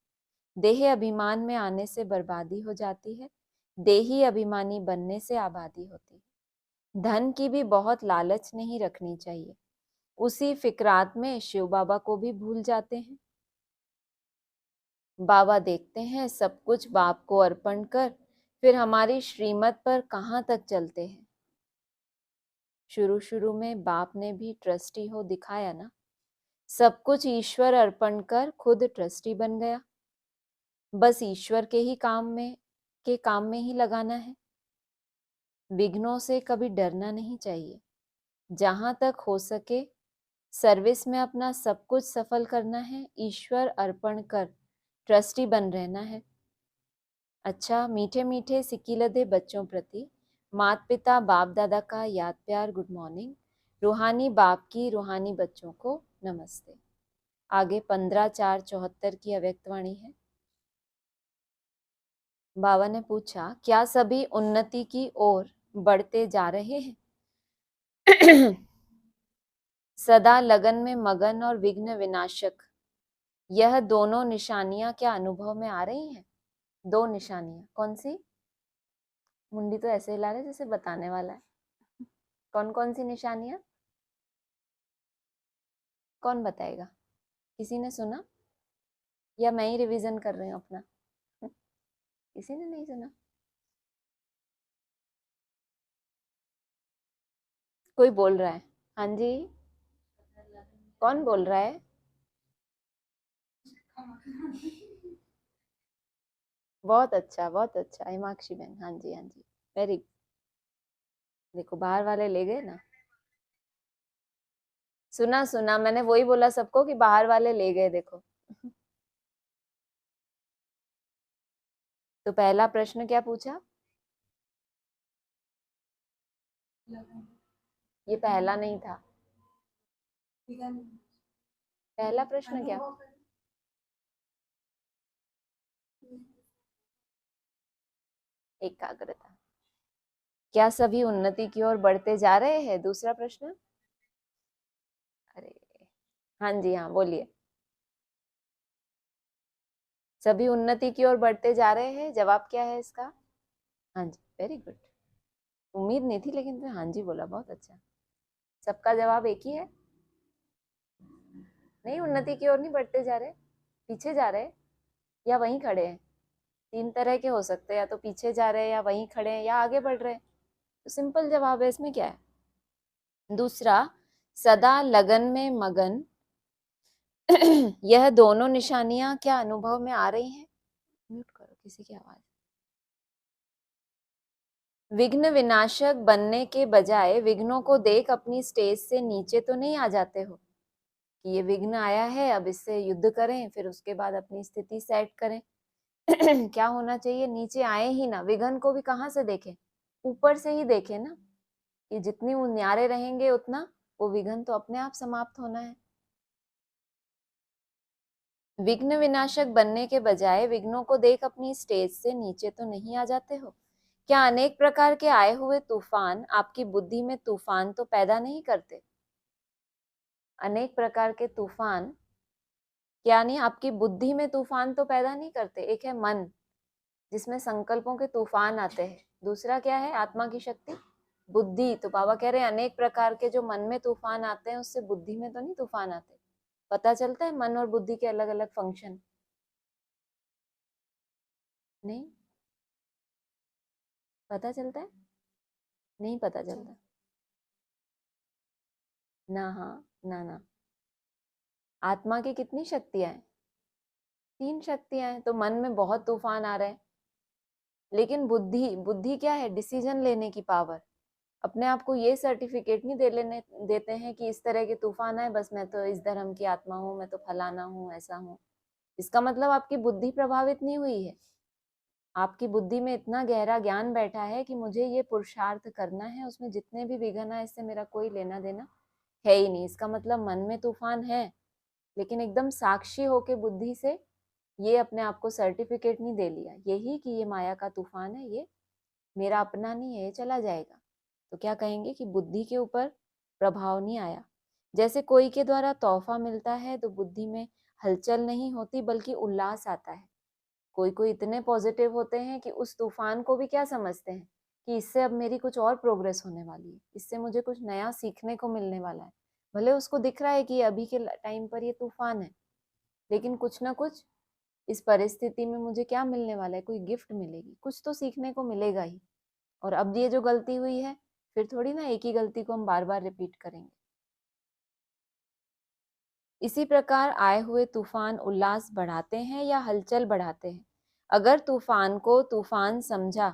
देह अभिमान में आने से बर्बादी हो जाती है, देही अभिमानी बनने से आबादी होती है। धन की भी बहुत लालच नहीं रखनी चाहिए। उसी फिक्रात में शिव बाबा को भी भूल जाते हैं। बाबा देखते हैं सब कुछ बाप को अर्पण कर फिर हमारी श्रीमत पर कहाँ तक चलते हैं। शुरू शुरू में बाप ने भी ट्रस्टी हो दिखाया ना। सब कुछ ईश्वर अर्पण कर खुद ट्रस्टी बन गया। बस ईश्वर के काम में ही लगाना है। विघ्नों से कभी डरना नहीं चाहिए। जहां तक हो सके सर्विस में अपना सब कुछ सफल करना है, ईश्वर अर्पण कर ट्रस्टी बन रहना है। अच्छा, मीठे मीठे सिकीलधे बच्चों प्रति माता पिता बाप दादा का याद प्यार गुड मॉर्निंग। रूहानी बाप की रूहानी बच्चों को नमस्ते। आगे 15/4/74 की अव्यक्तवाणी है। बाबा ने पूछा, क्या सभी उन्नति की ओर बढ़ते जा रहे हैं? सदा लगन में मगन और विघ्न विनाशक, यह दोनों निशानियां क्या अनुभव में आ रही हैं? दो निशानियां कौन सी? मुंडी तो ऐसे हिला रहे जैसे बताने वाला है। कौन कौन सी निशानियां? कौन बताएगा? किसी ने सुना या मैं ही रिवीजन कर रही हूँ अपना? किसी ने नहीं सुना? कोई बोल रहा है? हाँ जी, कौन बोल रहा है? बहुत अच्छा हिमाक्षी बहन, हाँ जी हाँ जी, वेरी। देखो बाहर वाले ले गए ना। सुना सुना, मैंने वही बोला सबको कि बाहर वाले ले गए, देखो। तो पहला प्रश्न क्या पूछा? ये पहला नहीं था। पहला प्रश्न क्या? एकाग्रता। क्या सभी उन्नति की ओर बढ़ते जा रहे हैं? दूसरा प्रश्न। अरे हाँ जी, हाँ बोलिए। सभी उन्नति की ओर बढ़ते जा रहे हैं, जवाब क्या है इसका? हाँ जी, वेरी गुड। उम्मीद नहीं थी लेकिन तुमने हाँ जी बोला, बहुत अच्छा। सबका जवाब एक ही है। नहीं, उन्नति की ओर नहीं बढ़ते जा रहे, पीछे जा रहे या वहीं खड़े हैं। तीन तरह के हो सकते हैं, या तो पीछे जा रहे हैं या वहीं खड़े हैं या आगे बढ़ रहे हैं। तो सिंपल जवाब है, इसमें क्या है? दूसरा, सदा लगन में मगन, यह दोनों निशानियां क्या अनुभव में आ रही हैं? म्यूट करो किसी की आवाज। विघ्न विनाशक बनने के बजाय विघ्नों को देख अपनी स्टेज से नीचे तो नहीं आ जाते हो कि ये विघ्न आया है, अब इससे युद्ध करें, फिर उसके बाद अपनी स्थिति सेट करें। क्या होना चाहिए? नीचे आए ही ना, विघ्न को भी कहाँ से देखें? ऊपर से ही देखें ना, कि जितनी वो न्यारे रहेंगे उतना वो विघ्न तो अपने आप समाप्त होना है। विघ्न विनाशक बनने के बजाय विघ्नों को देख अपनी स्टेज से नीचे तो नहीं आ जाते हो? क्या अनेक प्रकार के आए हुए तूफान आपकी बुद्धि में तूफान तो पैदा नहीं करते? अनेक प्रकार के तूफान यानी आपकी बुद्धि में तूफान तो पैदा नहीं करते। एक है मन, जिसमें संकल्पों के तूफान आते हैं। दूसरा क्या है? आत्मा की शक्ति, बुद्धि। तो बाबा कह रहे हैं अनेक प्रकार के जो मन में तूफान आते हैं उससे बुद्धि में तो नहीं तूफान आते। पता चलता है मन और बुद्धि के अलग अलग फंक्शन? नहीं पता चलता है? नहीं पता चलता ना। हाँ ना ना। आत्मा की कितनी शक्तियां हैं? 3 शक्तियां हैं। तो मन में बहुत तूफान आ रहे हैं, लेकिन बुद्धि, बुद्धि क्या है? डिसीजन लेने की पावर। अपने आप को ये सर्टिफिकेट नहीं देते हैं कि इस तरह के तूफान आए, बस मैं तो इस धर्म की आत्मा हूँ, मैं तो फलाना हूँ, ऐसा हूँ। इसका मतलब आपकी बुद्धि प्रभावित नहीं हुई है। आपकी बुद्धि में इतना गहरा ज्ञान बैठा है कि मुझे ये पुरुषार्थ करना है, उसमें जितने भी विघ्न आए इससे मेरा कोई लेना देना है ही नहीं। इसका मतलब मन में तूफान है, लेकिन एकदम साक्षी होके बुद्धि से ये अपने आप को सर्टिफिकेट नहीं दे लिया यही कि ये माया का तूफान है, ये मेरा अपना नहीं है, ये चला जाएगा। तो क्या कहेंगे कि बुद्धि के ऊपर प्रभाव नहीं आया। जैसे कोई के द्वारा तोहफा मिलता है तो बुद्धि में हलचल नहीं होती बल्कि उल्लास आता है। कोई कोई इतने पॉजिटिव होते हैं कि उस तूफान को भी क्या समझते हैं कि इससे अब मेरी कुछ और प्रोग्रेस होने वाली है, इससे मुझे कुछ नया सीखने को मिलने वाला है। भले उसको दिख रहा है कि अभी के टाइम पर ये तूफान है, लेकिन कुछ ना कुछ इस परिस्थिति में मुझे क्या मिलने वाला है? कोई गिफ्ट मिलेगी, कुछ तो सीखने को मिलेगा ही। और अब ये जो गलती हुई है, फिर थोड़ी ना एक ही गलती को हम बार बार रिपीट करेंगे। इसी प्रकार आए हुए तूफान उल्लास बढ़ाते हैं या हलचल बढ़ाते हैं? अगर तूफान को तूफान समझा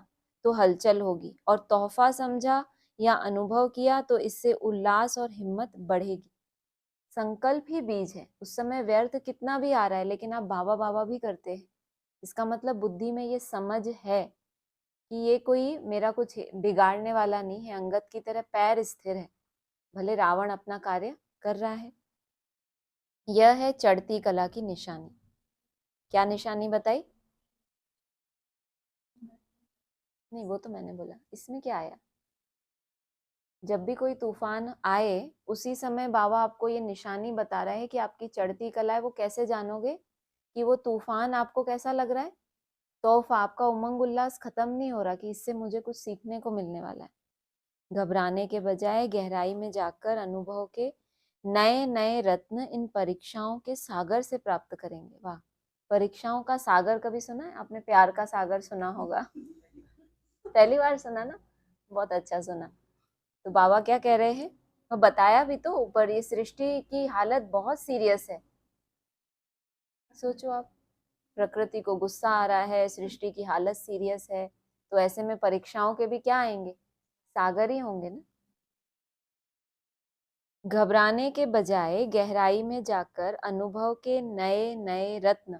तो हलचल होगी, और तोहफा समझा या अनुभव किया तो इससे उल्लास और हिम्मत बढ़ेगी। संकल्प ही बीज है। उस समय व्यर्थ कितना भी आ रहा है, लेकिन आप बाबा बाबा भी करते हैं, इसका मतलब बुद्धि में ये समझ है कि ये कोई मेरा कुछ बिगाड़ने वाला नहीं है, अंगद की तरह पैर स्थिर है, भले रावण अपना कार्य कर रहा है। यह है चढ़ती कला की निशानी। क्या निशानी बताई? नहीं, वो तो मैंने बोला, इसमें क्या आया? जब भी कोई तूफान आए उसी समय बाबा आपको ये निशानी बता रहा है कि आपकी चढ़ती कला है। वो कैसे जानोगे कि वो तूफान आपको कैसा लग रहा है? तोहफा, आपका उमंग उल्लास खत्म नहीं हो रहा कि इससे मुझे कुछ सीखने को मिलने वाला है। घबराने के बजाय गहराई में जाकर अनुभव के नए नए रत्न इन परीक्षाओं के सागर से प्राप्त करेंगे। वाह, परीक्षाओं का सागर कभी सुना है आपने? प्यार का सागर सुना होगा, पहली बार सुना ना? बहुत अच्छा सुना। तो बाबा क्या कह रहे हैं, वो बताया भी तो ऊपर, ये सृष्टि की हालत बहुत सीरियस है। सोचो आप, प्रकृति को गुस्सा आ रहा है, सृष्टि की हालत सीरियस है, तो ऐसे में परीक्षाओं के भी क्या आएंगे? सागर ही होंगे ना। घबराने के बजाय गहराई में जाकर अनुभव के नए नए रत्न,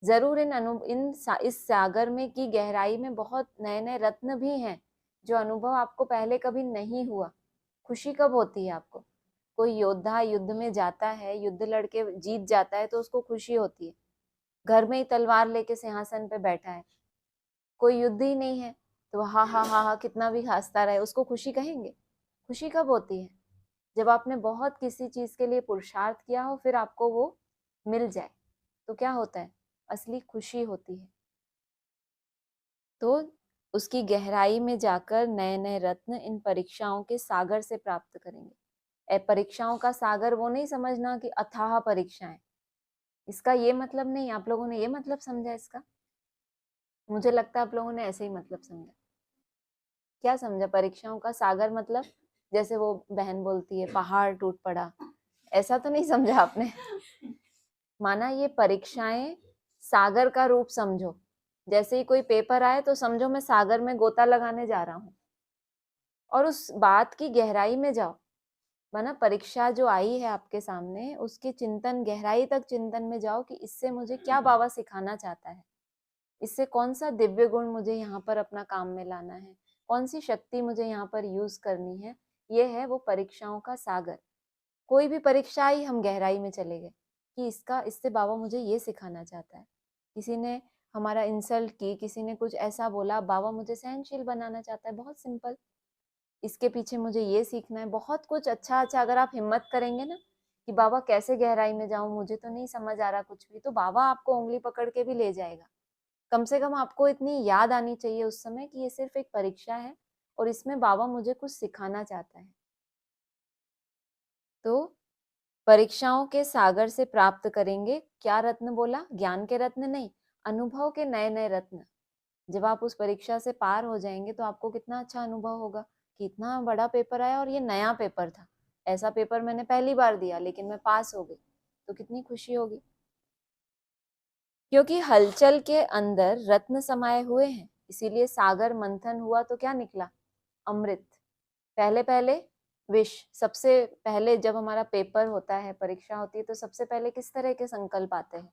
जरूर इस सागर में की गहराई में बहुत नए नए रत्न भी हैं, जो अनुभव आपको पहले कभी नहीं हुआ। खुशी कब होती है आपको? कोई योद्धा युद्ध में जाता है, युद्ध लड़के जीत जाता है तो उसको खुशी होती है। घर में ही तलवार लेके सिंहासन पे बैठा है, कोई युद्ध ही नहीं है, तो हा हा हा हा कितना भी हंसता रहे, उसको खुशी कहेंगे? खुशी कब होती है? जब आपने बहुत किसी चीज के लिए पुरुषार्थ किया हो, फिर आपको वो मिल जाए, तो क्या होता है? असली खुशी होती है। तो उसकी गहराई में जाकर नए नए रत्न इन परीक्षाओं के सागर से प्राप्त करेंगे। परीक्षाओं का सागर वो नहीं समझना कि अथाह परीक्षाएं, इसका ये मतलब नहीं। आप लोगों ने ये मतलब समझा इसका? मुझे लगता है आप लोगों ने ऐसे ही मतलब समझा। क्या समझा परीक्षाओं का सागर मतलब? जैसे वो बहन बोलती है पहाड़ टूट पड़ा, ऐसा तो नहीं समझा आपने? माना ये परीक्षाएं सागर का रूप समझो। जैसे ही कोई पेपर आए तो समझो मैं सागर में गोता लगाने जा रहा हूं, और उस बात की गहराई में जाओ। माना परीक्षा जो आई है आपके सामने, उसके चिंतन, गहराई तक चिंतन में जाओ कि इससे मुझे क्या बाबा सिखाना चाहता है, इससे कौन सा दिव्य गुण मुझे यहाँ पर अपना काम में लाना है, कौन सी शक्ति मुझे यहाँ पर यूज करनी है। ये है वो परीक्षाओं का सागर। कोई भी परीक्षा आई, हम गहराई में चले गए कि इससे बाबा मुझे ये सिखाना चाहता है। किसी ने हमारा इंसल्ट की, किसी ने कुछ ऐसा बोला, बाबा मुझे सहनशील बनाना चाहता है, बहुत सिंपल। इसके पीछे मुझे ये सीखना है, बहुत कुछ अच्छा अच्छा। अगर आप हिम्मत करेंगे ना कि बाबा कैसे गहराई में जाऊं, मुझे तो नहीं समझ आ रहा कुछ भी, तो बाबा आपको उंगली पकड़ के भी ले जाएगा। कम से कम आपको इतनी याद आनी चाहिए उस समय कि ये सिर्फ एक परीक्षा है और इसमें बाबा मुझे कुछ सिखाना चाहता है। तो परीक्षाओं के सागर से प्राप्त करेंगे क्या रत्न बोला? ज्ञान के रत्न नहीं, अनुभव के नए नए रत्न। जब आप उस परीक्षा से पार हो जाएंगे तो आपको कितना अच्छा अनुभव होगा कि इतना बड़ा पेपर आया और ये नया पेपर था, ऐसा पेपर मैंने पहली बार दिया लेकिन मैं पास हो गई, तो कितनी खुशी होगी। क्योंकि हलचल के अंदर रत्न समाये हुए हैं, इसीलिए सागर मंथन हुआ तो क्या निकला? अमृत। पहले पहले विष। सबसे पहले जब हमारा पेपर होता है, परीक्षा होती है, तो सबसे पहले किस तरह के संकल्प आते हैं?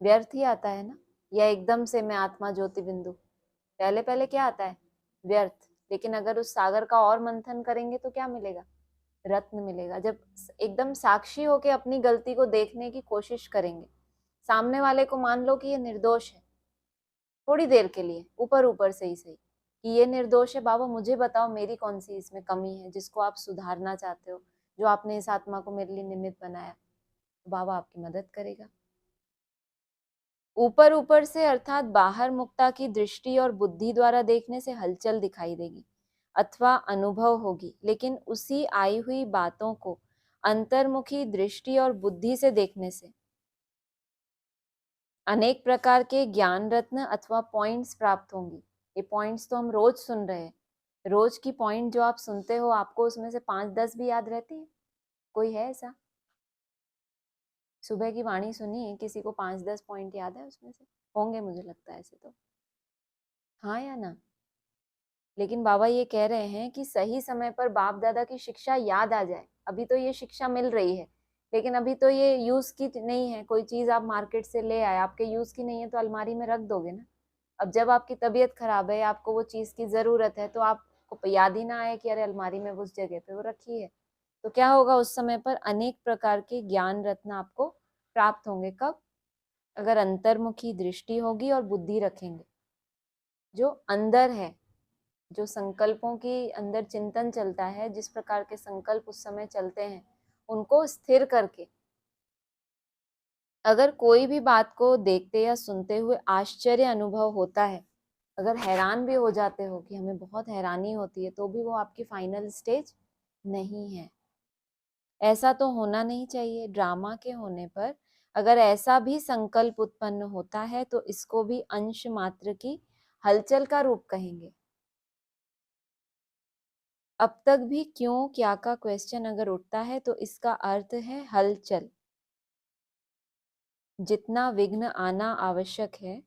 व्यर्थ ही आता है ना, या एकदम से मैं आत्मा ज्योति बिंदु? पहले पहले क्या आता है? व्यर्थ। लेकिन अगर उस सागर का और मंथन करेंगे तो क्या मिलेगा? रत्न मिलेगा। जब एकदम साक्षी होके अपनी गलती को देखने की कोशिश करेंगे, सामने वाले को मान लो कि ये निर्दोष है, थोड़ी देर के लिए ऊपर ऊपर से ही सही, कि ये निर्दोष है, बाबा मुझे बताओ मेरी कौन सी इसमें कमी है जिसको आप सुधारना चाहते हो, जो आपने इस आत्मा को मेरे लिए निमित्त बनाया, तो बाबा आपकी मदद करेगा। ऊपर ऊपर से अर्थात बाहर मुक्ता की दृष्टि और बुद्धि द्वारा देखने से हलचल दिखाई देगी अथवा अनुभव होगी, लेकिन उसी आई हुई बातों को अंतर्मुखी दृष्टि और बुद्धि से देखने से अनेक प्रकार के ज्ञान रत्न अथवा पॉइंट्स प्राप्त होंगी। ये पॉइंट्स तो हम रोज सुन रहे हैं, रोज की पॉइंट जो आप सुनते हो, आपको उसमें से 5-10 भी याद रहती है? कोई है ऐसा? सुबह की वाणी सुनी, किसी को 5-10 पॉइंट याद है उसमें से? होंगे, मुझे लगता है ऐसे तो। हाँ या ना? लेकिन बाबा ये कह रहे हैं कि सही समय पर बाप दादा की शिक्षा याद आ जाए। अभी तो ये शिक्षा मिल रही है, लेकिन अभी तो ये यूज की नहीं है। कोई चीज आप मार्केट से ले आए, आपके यूज की नहीं है तो अलमारी में रख दोगे ना। अब जब आपकी तबीयत खराब है, आपको वो चीज की जरूरत है, तो आपको याद ही ना आए कि अरे अलमारी में उस जगह पे वो रखी है। तो क्या होगा, उस समय पर अनेक प्रकार के ज्ञान रत्न आपको प्राप्त होंगे। कब? अगर अंतर्मुखी दृष्टि होगी और बुद्धि रखेंगे। जो अंदर है, जो संकल्पों की अंदर चिंतन चलता है, जिस प्रकार के संकल्प उस समय चलते हैं, उनको स्थिर करके अगर कोई भी बात को देखते या सुनते हुए आश्चर्य अनुभव होता है, अगर हैरान भी हो जाते हो कि हमें बहुत हैरानी होती है, तो भी वो आपकी फाइनल स्टेज नहीं है। ऐसा तो होना नहीं चाहिए। ड्रामा के होने पर अगर ऐसा भी संकल्प उत्पन्न होता है तो इसको भी अंश मात्र की हलचल का रूप कहेंगे। अब तक भी क्यों क्या का क्वेश्चन अगर उठता है तो इसका अर्थ है हलचल। जितना विघ्न आना आवश्यक है,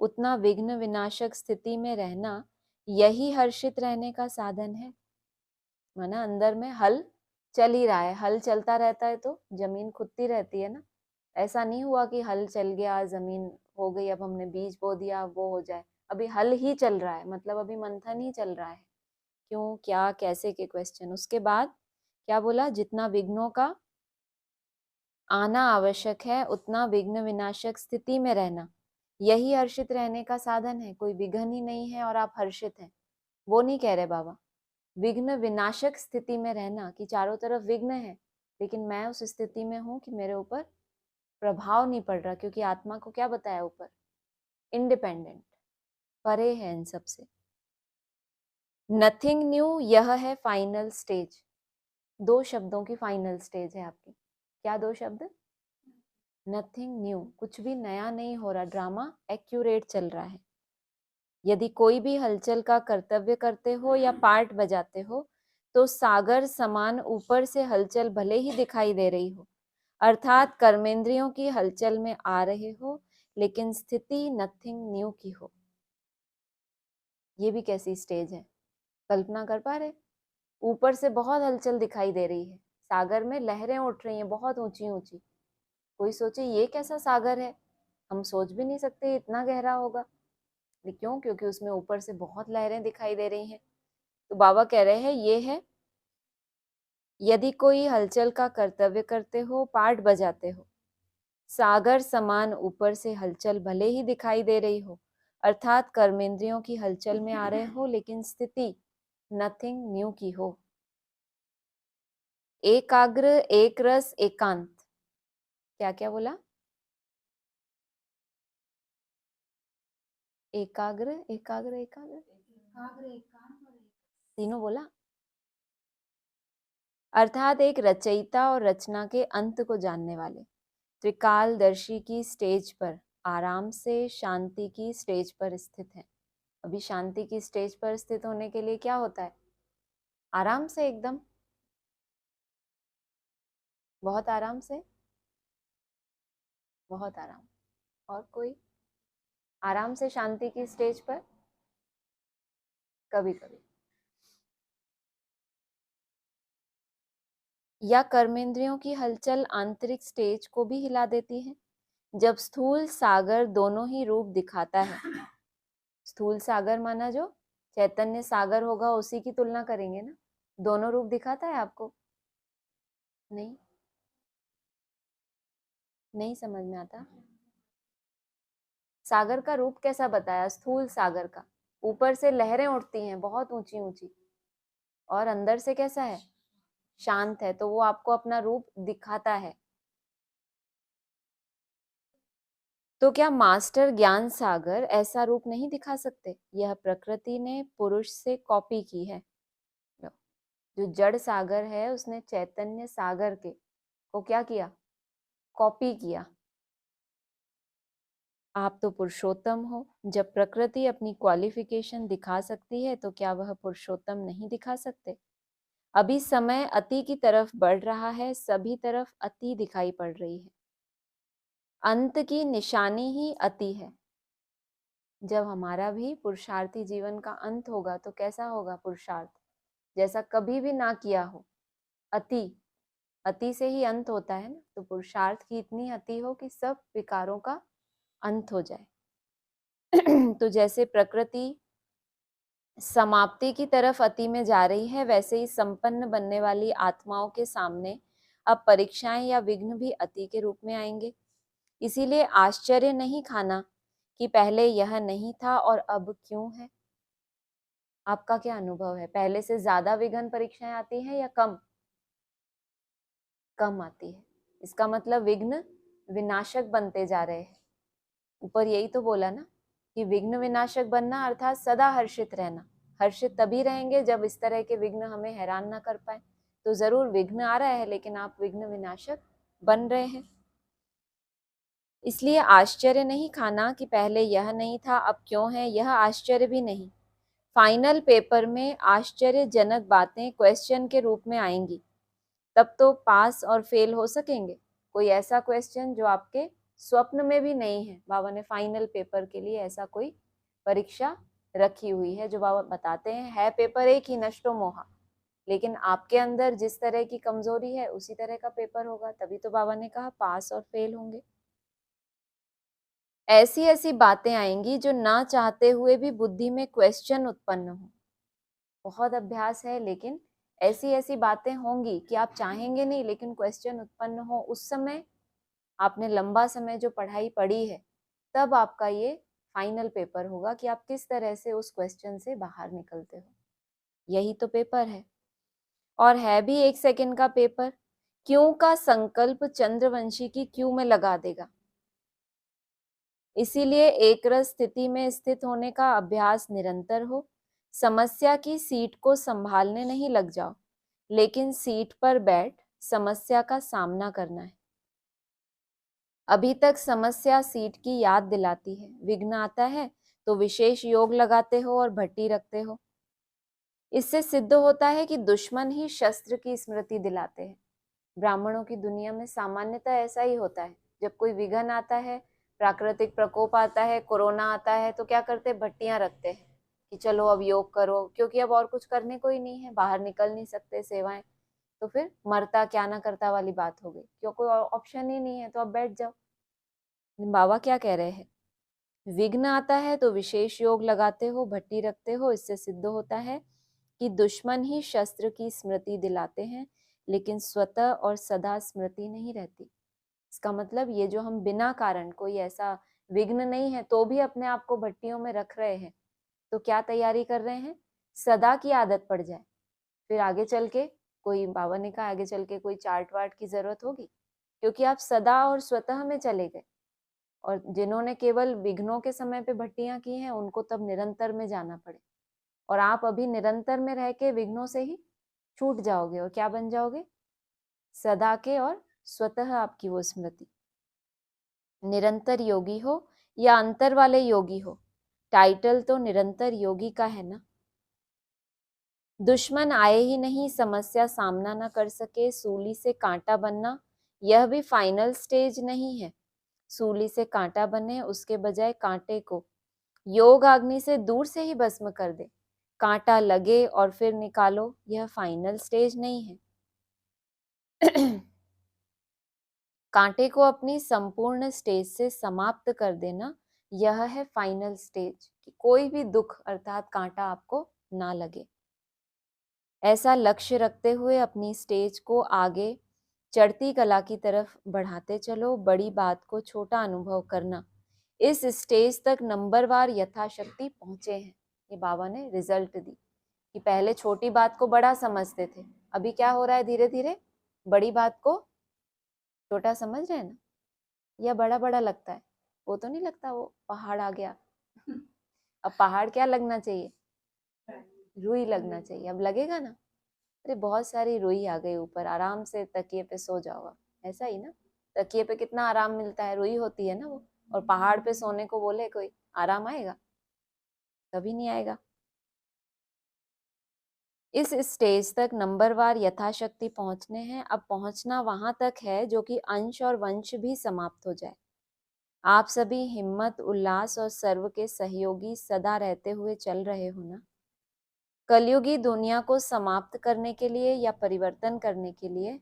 उतना विघ्न विनाशक स्थिति में रहना यही हर्षित रहने का साधन है। माना अंदर में हल चल ही रहा है। हल चलता रहता है तो जमीन खुदती रहती है ना। ऐसा नहीं हुआ कि हल चल गया, जमीन हो गई, अब हमने बीज बो दिया, अब वो हो जाए। अभी हल ही चल रहा है, मतलब अभी मंथन ही चल रहा है। क्यों क्या कैसे के क्वेश्चन। उसके बाद क्या बोला? जितना विघ्नों का आना आवश्यक है, उतना विघ्न विनाशक स्थिति में रहना यही हर्षित रहने का साधन है। कोई विघ्न ही नहीं है और आप हर्षित हैं, वो नहीं कह रहे बाबा। विघ्न विनाशक स्थिति में रहना कि चारों तरफ विघ्न है, लेकिन मैं उस स्थिति में हूं कि मेरे ऊपर प्रभाव नहीं पड़ रहा, क्योंकि आत्मा को क्या बताया ऊपर? इंडिपेंडेंट, परे है इन सबसे। नथिंग न्यू, यह है फाइनल स्टेज। दो शब्दों की फाइनल स्टेज है आपकी। क्या दो शब्द? नथिंग न्यू, कुछ भी नया नहीं हो रहा। ड्रामा एक्यूरेट चल रहा है। यदि कोई भी हलचल का कर्तव्य करते हो या पार्ट बजाते हो, तो सागर समान ऊपर से हलचल भले ही दिखाई दे रही हो, अर्थात कर्मेंद्रियों की हलचल में आ रहे हो, लेकिन स्थिति नथिंग न्यू की हो। ये भी कैसी स्टेज है, कल्पना कर पा रहे? ऊपर से बहुत हलचल दिखाई दे रही है, सागर में लहरें उठ रही हैं बहुत ऊंची ऊंची। कोई सोचे ये कैसा सागर है, हम सोच भी नहीं सकते इतना गहरा होगा। क्यों? क्योंकि उसमें ऊपर से बहुत लहरें दिखाई दे रही हैं। तो बाबा कह रहे हैं ये है, यदि कोई हलचल का कर्तव्य करते हो, पार्ट बजाते हो, सागर समान ऊपर से हलचल भले ही दिखाई दे रही हो, अर्थात कर्मेंद्रियों की हलचल में आ रहे हो, लेकिन स्थिति नथिंग न्यू की हो। एकाग्र, एक रस, एकांत। क्या क्या बोला? एकाग्र एकाग्र एकाग्र तीनों बोला। अर्थात एक रचयिता और रचना के अंत को जानने वाले, त्रिकालदर्शी की स्टेज पर आराम से शांति की स्टेज पर स्थित है। अभी शांति की स्टेज पर स्थित होने के लिए क्या होता है? आराम से, एकदम बहुत आराम से, बहुत आराम। और कोई आराम से शांति की स्टेज पर? कभी कभी। या कर्मेंद्रियों की हलचल आंतरिक स्टेज को भी हिला देती है, जब स्थूल सागर दोनों ही रूप दिखाता है। स्थूल सागर माना जो चैतन्य सागर होगा, उसी की तुलना करेंगे ना। दोनों रूप दिखाता है आपको? नहीं, नहीं समझ में आता। सागर का रूप कैसा बताया? स्थूल सागर का ऊपर से लहरें उठती हैं बहुत ऊंची ऊंची, और अंदर से कैसा है? शांत है। तो वो आपको अपना रूप दिखाता है। तो क्या मास्टर ज्ञान सागर ऐसा रूप नहीं दिखा सकते? यह प्रकृति ने पुरुष से कॉपी की है। जो जड़ सागर है, उसने चैतन्य सागर के को क्या किया? कॉपी किया। आप तो पुरुषोत्तम हो। जब प्रकृति अपनी क्वालिफिकेशन दिखा सकती है, तो क्या वह पुरुषोत्तम नहीं दिखा सकते? अभी समय अति की तरफ बढ़ रहा है, सभी तरफ अति दिखाई पड़ रही है। अंत की निशानी ही अति है। जब हमारा भी पुरुषार्थी जीवन का अंत होगा तो कैसा होगा पुरुषार्थ? जैसा कभी भी ना किया हो। अति, अति से ही अंत होता है ना, तो पुरुषार्थ की इतनी अति हो कि सब विकारों का अंत हो जाए। तो जैसे प्रकृति समाप्ति की तरफ अति में जा रही है, वैसे ही संपन्न बनने वाली आत्माओं के सामने अब परीक्षाएं या विघ्न भी अति के रूप में आएंगे। इसीलिए आश्चर्य नहीं खाना कि पहले यह नहीं था और अब क्यों है। आपका क्या अनुभव है? पहले से ज्यादा विघ्न परीक्षाएं आती हैं या कम? कम आती है। इसका मतलब विघ्न विनाशक बनते जा रहे हैं। ऊपर यही तो बोला ना कि विघ्न विनाशक बनना अर्थात सदा हर्षित रहना। हर्षित तभी रहेंगे जब इस तरह के विघ्न हमें हैरान ना कर पाए। तो जरूर विघ्न आ रहा है, लेकिन आप विघ्न विनाशक बन रहे हैं। इसलिए आश्चर्य नहीं खाना कि पहले यह नहीं था अब क्यों है, यह आश्चर्य भी नहीं। फाइनल पेपर में आश्चर्यजनक बातें क्वेश्चन के रूप में आएंगी, तब तो पास और फेल हो सकेंगे। कोई ऐसा क्वेश्चन जो आपके स्वप्न में भी नहीं है। बाबा ने फाइनल पेपर के लिए ऐसा कोई परीक्षा रखी हुई है, जो बाबा बताते हैं है पेपर एक ही, नष्टो मोहा, लेकिन आपके अंदर जिस तरह की कमजोरी है उसी तरह का पेपर होगा। तभी तो बाबा ने कहा पास और फेल होंगे। ऐसी ऐसी बातें आएंगी जो ना चाहते हुए भी बुद्धि में क्वेश्चन उत्पन्न हो। बहुत अभ्यास है, लेकिन ऐसी ऐसी बातें होंगी कि आप चाहेंगे नहीं, लेकिन क्वेश्चन उत्पन्न हो। उस समय आपने लंबा समय जो पढ़ाई पढ़ी है, तब आपका ये फाइनल पेपर होगा कि आप किस तरह से उस क्वेश्चन से बाहर निकलते हो। यही तो पेपर है, और है भी 1 सेकंड का पेपर। क्यों का संकल्प चंद्रवंशी की क्यों में लगा देगा। इसीलिए एकरस स्थिति में स्थित होने का अभ्यास निरंतर हो। समस्या की सीट को संभालने नहीं लग जाओ, लेकिन सीट पर बैठ समस्या का सामना करना है। अभी तक समस्या सीट की याद दिलाती है। विघ्न आता है तो विशेष योग लगाते हो और भट्टी रखते हो। इससे सिद्ध होता है कि दुश्मन ही शस्त्र की स्मृति दिलाते हैं। ब्राह्मणों की दुनिया में सामान्यतः ऐसा ही होता है। जब कोई विघ्न आता है, प्राकृतिक प्रकोप आता है, कोरोना आता है, तो क्या करते हैं? भट्टियां रखते हैं कि चलो अब योग करो, क्योंकि अब और कुछ करने को ही नहीं है, बाहर निकल नहीं सकते, सेवाएं, तो फिर मरता क्या ना करता वाली बात हो गई। क्यों? कोई ऑप्शन ही नहीं है, तो अब बैठ जाओ। बाबा क्या कह रहे हैं? विघ्न आता है तो विशेष योग लगाते हो, भट्टी रखते हो। इससे सिद्ध होता है कि दुश्मन ही शस्त्र की स्मृति दिलाते हैं, लेकिन स्वतः और सदा स्मृति नहीं रहती। इसका मतलब ये जो हम बिना कारण, कोई ऐसा विघ्न नहीं है तो भी अपने आप को भट्टियों में रख रहे हैं, तो क्या तैयारी कर रहे हैं? सदा की आदत पड़ जाए, फिर आगे चल के कोई, बाबा ने कहा आगे चल के कोई चार्ट वार्ट की जरूरत होगी, क्योंकि आप सदा और स्वतः में चले गए। और जिन्होंने केवल विघ्नों के समय पे भट्टियां की हैं, उनको तब निरंतर में जाना पड़े। और आप अभी निरंतर में रह के विघ्नों से ही छूट जाओगे, और क्या बन जाओगे? सदा के और स्वतः आपकी वो स्मृति। निरंतर योगी हो या अंतर वाले योगी हो, टाइटल तो निरंतर योगी का है ना। दुश्मन आए ही नहीं, समस्या सामना ना कर सके, सूली से कांटा बनना यह भी फाइनल स्टेज नहीं है। सूली से कांटा बने, उसके बजाय कांटे को योग अग्नि से दूर से ही भस्म कर दे। कांटा लगे और फिर निकालो, यह फाइनल स्टेज नहीं है। कांटे को अपनी संपूर्ण स्टेज से समाप्त कर देना, यह है फाइनल स्टेज, कि कोई भी दुख अर्थात कांटा आपको ना लगे। ऐसा लक्ष्य रखते हुए अपनी स्टेज को आगे चढ़ती कला की तरफ बढ़ाते चलो। बड़ी बात को छोटा अनुभव करना। इस स्टेज तक नंबरवार यथाशक्ति पहुंचे हैं। ये बाबा ने रिजल्ट दी कि पहले छोटी बात को बड़ा समझते थे, अभी क्या हो रहा है? धीरे धीरे बड़ी बात को छोटा समझ रहे हैं ना। या बड़ा बड़ा लगता है? वो तो नहीं लगता, वो पहाड़ आ गया। अब पहाड़ क्या लगना चाहिए? रुई लगना चाहिए। अब लगेगा ना? अरे बहुत सारी रुई आ गई ऊपर, आराम से तकिए पे सो जाओ। ऐसा ही ना, तकिए पे कितना आराम मिलता है, रुई होती है ना वो। और पहाड़ पे सोने को बोले कोई, आराम आएगा? कभी नहीं आएगा। इस स्टेज तक नंबरवार यथाशक्ति पहुंचने हैं। अब पहुंचना वहां तक है जो कि अंश और वंश भी समाप्त हो जाए। आप सभी हिम्मत, उल्लास और सर्व के सहयोगी सदा रहते हुए चल रहे हो ना। कलयुगी दुनिया को समाप्त करने के लिए या परिवर्तन करने के लिए,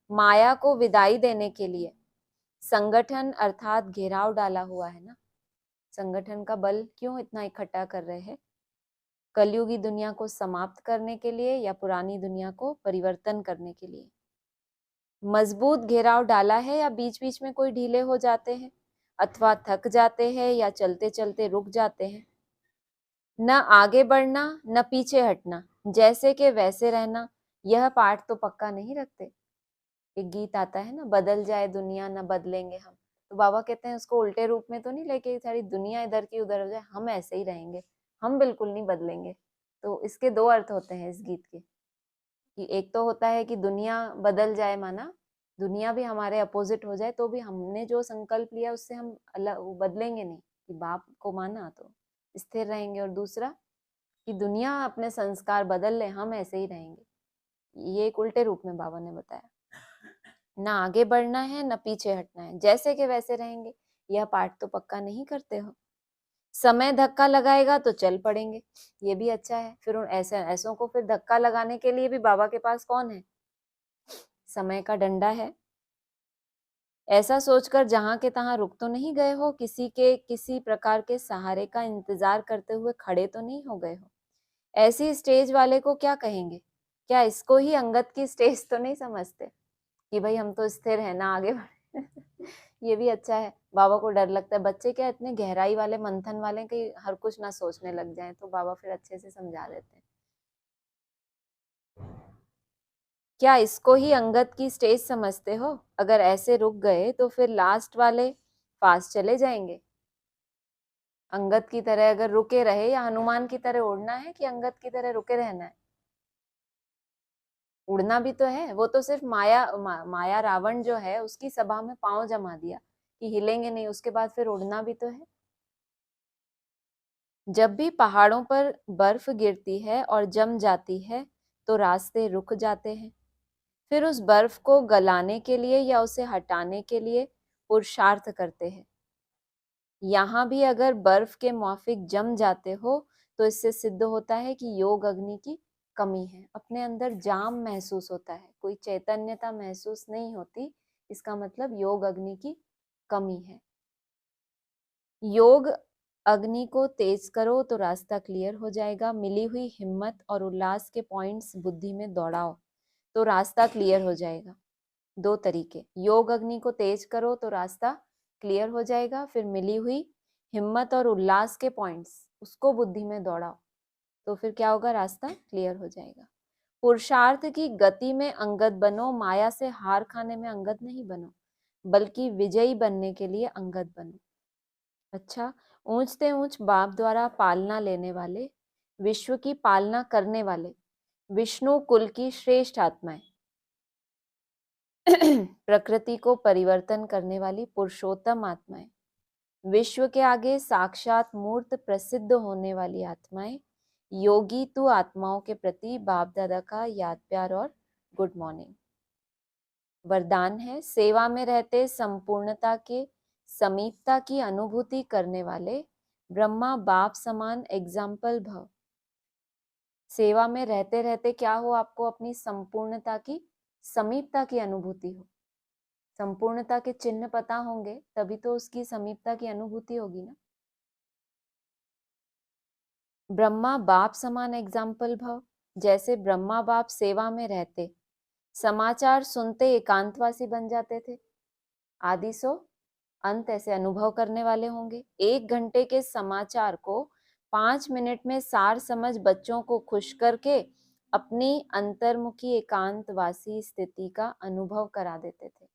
माया को विदाई देने के लिए संगठन अर्थात घेराव डाला हुआ है ना। संगठन का बल क्यों इतना इकट्ठा कर रहे हैं? कलयुगी दुनिया को समाप्त करने के लिए या पुरानी दुनिया को परिवर्तन करने के लिए। मजबूत घेराव डाला है या बीच बीच में कोई ढीले हो जाते हैं अथवा थक जाते हैं या चलते चलते रुक जाते हैं। न आगे बढ़ना न पीछे हटना, जैसे के वैसे रहना, यह पाठ तो पक्का नहीं रखते। एक गीत आता है ना, बदल जाए दुनिया न बदलेंगे हम। तो बाबा कहते हैं उसको उल्टे रूप में तो नहीं लेके सारी दुनिया इधर की उधर हो जाए, हम ऐसे ही रहेंगे, हम बिल्कुल नहीं बदलेंगे। तो इसके दो अर्थ होते हैं इस गीत के, कि एक तो होता है कि दुनिया बदल जाए, माना दुनिया भी हमारे अपोजिट हो जाए तो भी हमने जो संकल्प लिया उससे हम अलग बदलेंगे नहीं, कि बाप को माना तो स्थिर रहेंगे। और दूसरा कि दुनिया अपने संस्कार बदल ले, हम ऐसे ही रहेंगे। ये एक उल्टे रूप में बाबा ने बताया। ना आगे बढ़ना है न पीछे हटना है, जैसे के वैसे रहेंगे, यह पाठ तो पक्का नहीं करते हो। समय धक्का लगाएगा तो चल पड़ेंगे, ये भी अच्छा है। फिर उन ऐसों को फिर धक्का लगाने के लिए भी बाबा के पास कौन है? समय का डंडा है। ऐसा सोचकर जहां के तहां रुक तो नहीं गए हो, किसी प्रकार के सहारे का इंतजार करते हुए खड़े तो नहीं हो गए हो। ऐसी स्टेज वाले को क्या कहेंगे? क्या इसको ही अंगत की स्टेज तो नहीं समझते कि भाई हम तो स्थिर है ना आगे बढ़े? ये भी अच्छा है। बाबा को डर लगता है बच्चे क्या इतने गहराई वाले मंथन वाले कि हर कुछ ना सोचने लग जाए, तो बाबा फिर अच्छे से समझा देते हैं। क्या इसको ही अंगत की स्टेज समझते हो? अगर ऐसे रुक गए तो फिर लास्ट वाले फास्ट चले जाएंगे। अंगत की तरह अगर रुके रहे, या हनुमान की तरह उड़ना है कि अंगत की तरह रुके रहना है? उड़ना भी तो है। वो तो सिर्फ माया रावण जो है उसकी सभा में पांव जमा दिया कि हिलेंगे नहीं, उसके बाद फिर उड़ना भी तो है। जब भी पहाड़ों पर बर्फ गिरती है और जम जाती है तो रास्ते रुक जाते हैं। फिर उस बर्फ को गलाने के लिए या उसे हटाने के लिए पुरुषार्थ करते हैं। यहाँ भी अगर बर्फ के माफिक जम जाते हो तो इससे सिद्ध होता है कि योग अग्नि की कमी है। अपने अंदर जाम महसूस होता है, कोई चैतन्यता महसूस नहीं होती, इसका मतलब योग अग्नि की कमी है। योग अग्नि को तेज करो तो रास्ता क्लियर हो जाएगा। मिली हुई हिम्मत और उल्लास के पॉइंट्स बुद्धि में दौड़ाओ तो रास्ता क्लियर हो जाएगा। दो तरीके, योग अग्नि को तेज करो तो रास्ता क्लियर हो जाएगा, फिर मिली हुई हिम्मत और उल्लास के पॉइंट्स उसको बुद्धि में दौड़ाओ तो फिर क्या होगा? रास्ता क्लियर हो जाएगा। पुरुषार्थ की गति में अंगद बनो, माया से हार खाने में अंगद नहीं बनो, बल्कि विजयी बनने के लिए अंगद बनो। अच्छा, ऊंचते ऊंच बाप द्वारा पालना लेने वाले, विश्व की पालना करने वाले, विष्णु कुल की श्रेष्ठ आत्माएं, प्रकृति को परिवर्तन करने वाली पुरुषोत्तम आत्माएं, विश्व के आगे साक्षात मूर्त प्रसिद्ध होने वाली आत्माएं, योगी तू आत्माओं के प्रति बाप दादा का याद प्यार और गुड मॉर्निंग। वरदान है, सेवा में रहते संपूर्णता के समीपता की अनुभूति करने वाले ब्रह्मा बाप समान एग्जाम्पल भव। सेवा में रहते रहते क्या हो? आपको अपनी संपूर्णता की समीपता की अनुभूति हो। संपूर्णता के चिन्ह पता होंगे तभी तो उसकी समीपता की अनुभूति होगी ना। ब्रह्मा बाप समान एग्जाम्पल भव, जैसे ब्रह्मा बाप सेवा में रहते समाचार सुनते एकांतवासी बन जाते थे, आदि सो अंत ऐसे अनुभव करने वाले होंगे। 1 घंटे के समाचार को 5 मिनट में सार समझ बच्चों को खुश करके अपनी अंतर्मुखी एकांतवासी स्थिति का अनुभव करा देते थे।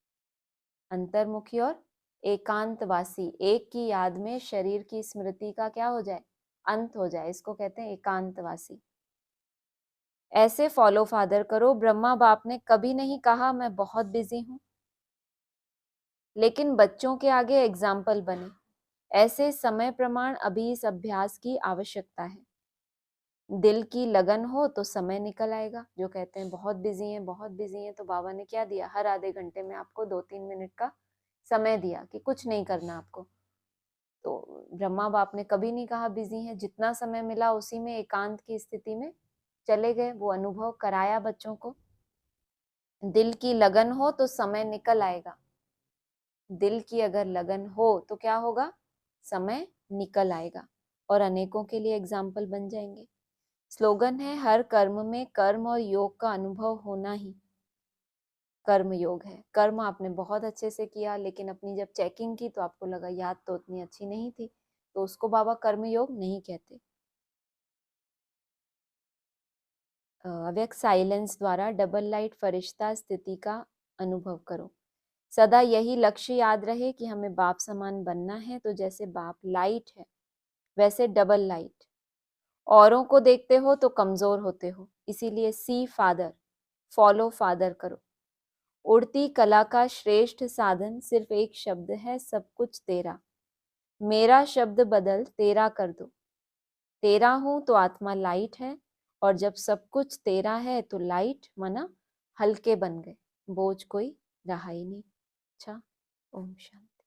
अंतर्मुखी और एकांतवासी, एक की याद में शरीर की स्मृति का क्या हो जाए? अंत हो जाए, इसको कहते हैं एकांतवासी। ऐसे फॉलो फादर करो। ब्रह्मा बाप ने कभी नहीं कहा मैं बहुत बिजी हूं, लेकिन बच्चों के आगे एग्जाम्पल बने। ऐसे समय प्रमाण अभी इस अभ्यास की आवश्यकता है। दिल की लगन हो तो समय निकल आएगा। जो कहते हैं बहुत बिजी हैं बहुत बिजी हैं, तो बाबा ने क्या दिया? हर आधे घंटे में आपको 2-3 मिनट का समय दिया कि कुछ नहीं करना आपको, तो ब्रह्मा बाप ने कभी नहीं कहा बिजी है, जितना समय मिला उसी में एकांत की स्थिति में चले गए, वो अनुभव कराया बच्चों को। दिल की लगन हो तो समय निकल आएगा, दिल की अगर लगन हो तो क्या होगा, समय निकल आएगा और अनेकों के लिए एग्जाम्पल बन जाएंगे। स्लोगन है, हर कर्म में कर्म और योग का अनुभव होना ही कर्म योग है। कर्म आपने बहुत अच्छे से किया, लेकिन अपनी जब चेकिंग की तो आपको लगा याद तो उतनी अच्छी नहीं थी, तो उसको बाबा कर्म योग नहीं कहते। अव्यक्त साइलेंस द्वारा डबल लाइट फरिश्ता स्थिति का अनुभव करो। सदा यही लक्ष्य याद रहे कि हमें बाप समान बनना है, तो जैसे बाप लाइट है वैसे डबल लाइट। औरों को देखते हो तो कमजोर होते हो, इसीलिए सी फादर, फॉलो फादर करो। उड़ती कला का श्रेष्ठ साधन सिर्फ एक शब्द है, सब कुछ तेरा। मेरा शब्द बदल तेरा कर दो। तेरा हूं तो आत्मा लाइट है, और जब सब कुछ तेरा है तो लाइट मना हल्के बन गए, बोझ कोई रहा ही नहीं। अच्छा, ओम शांति।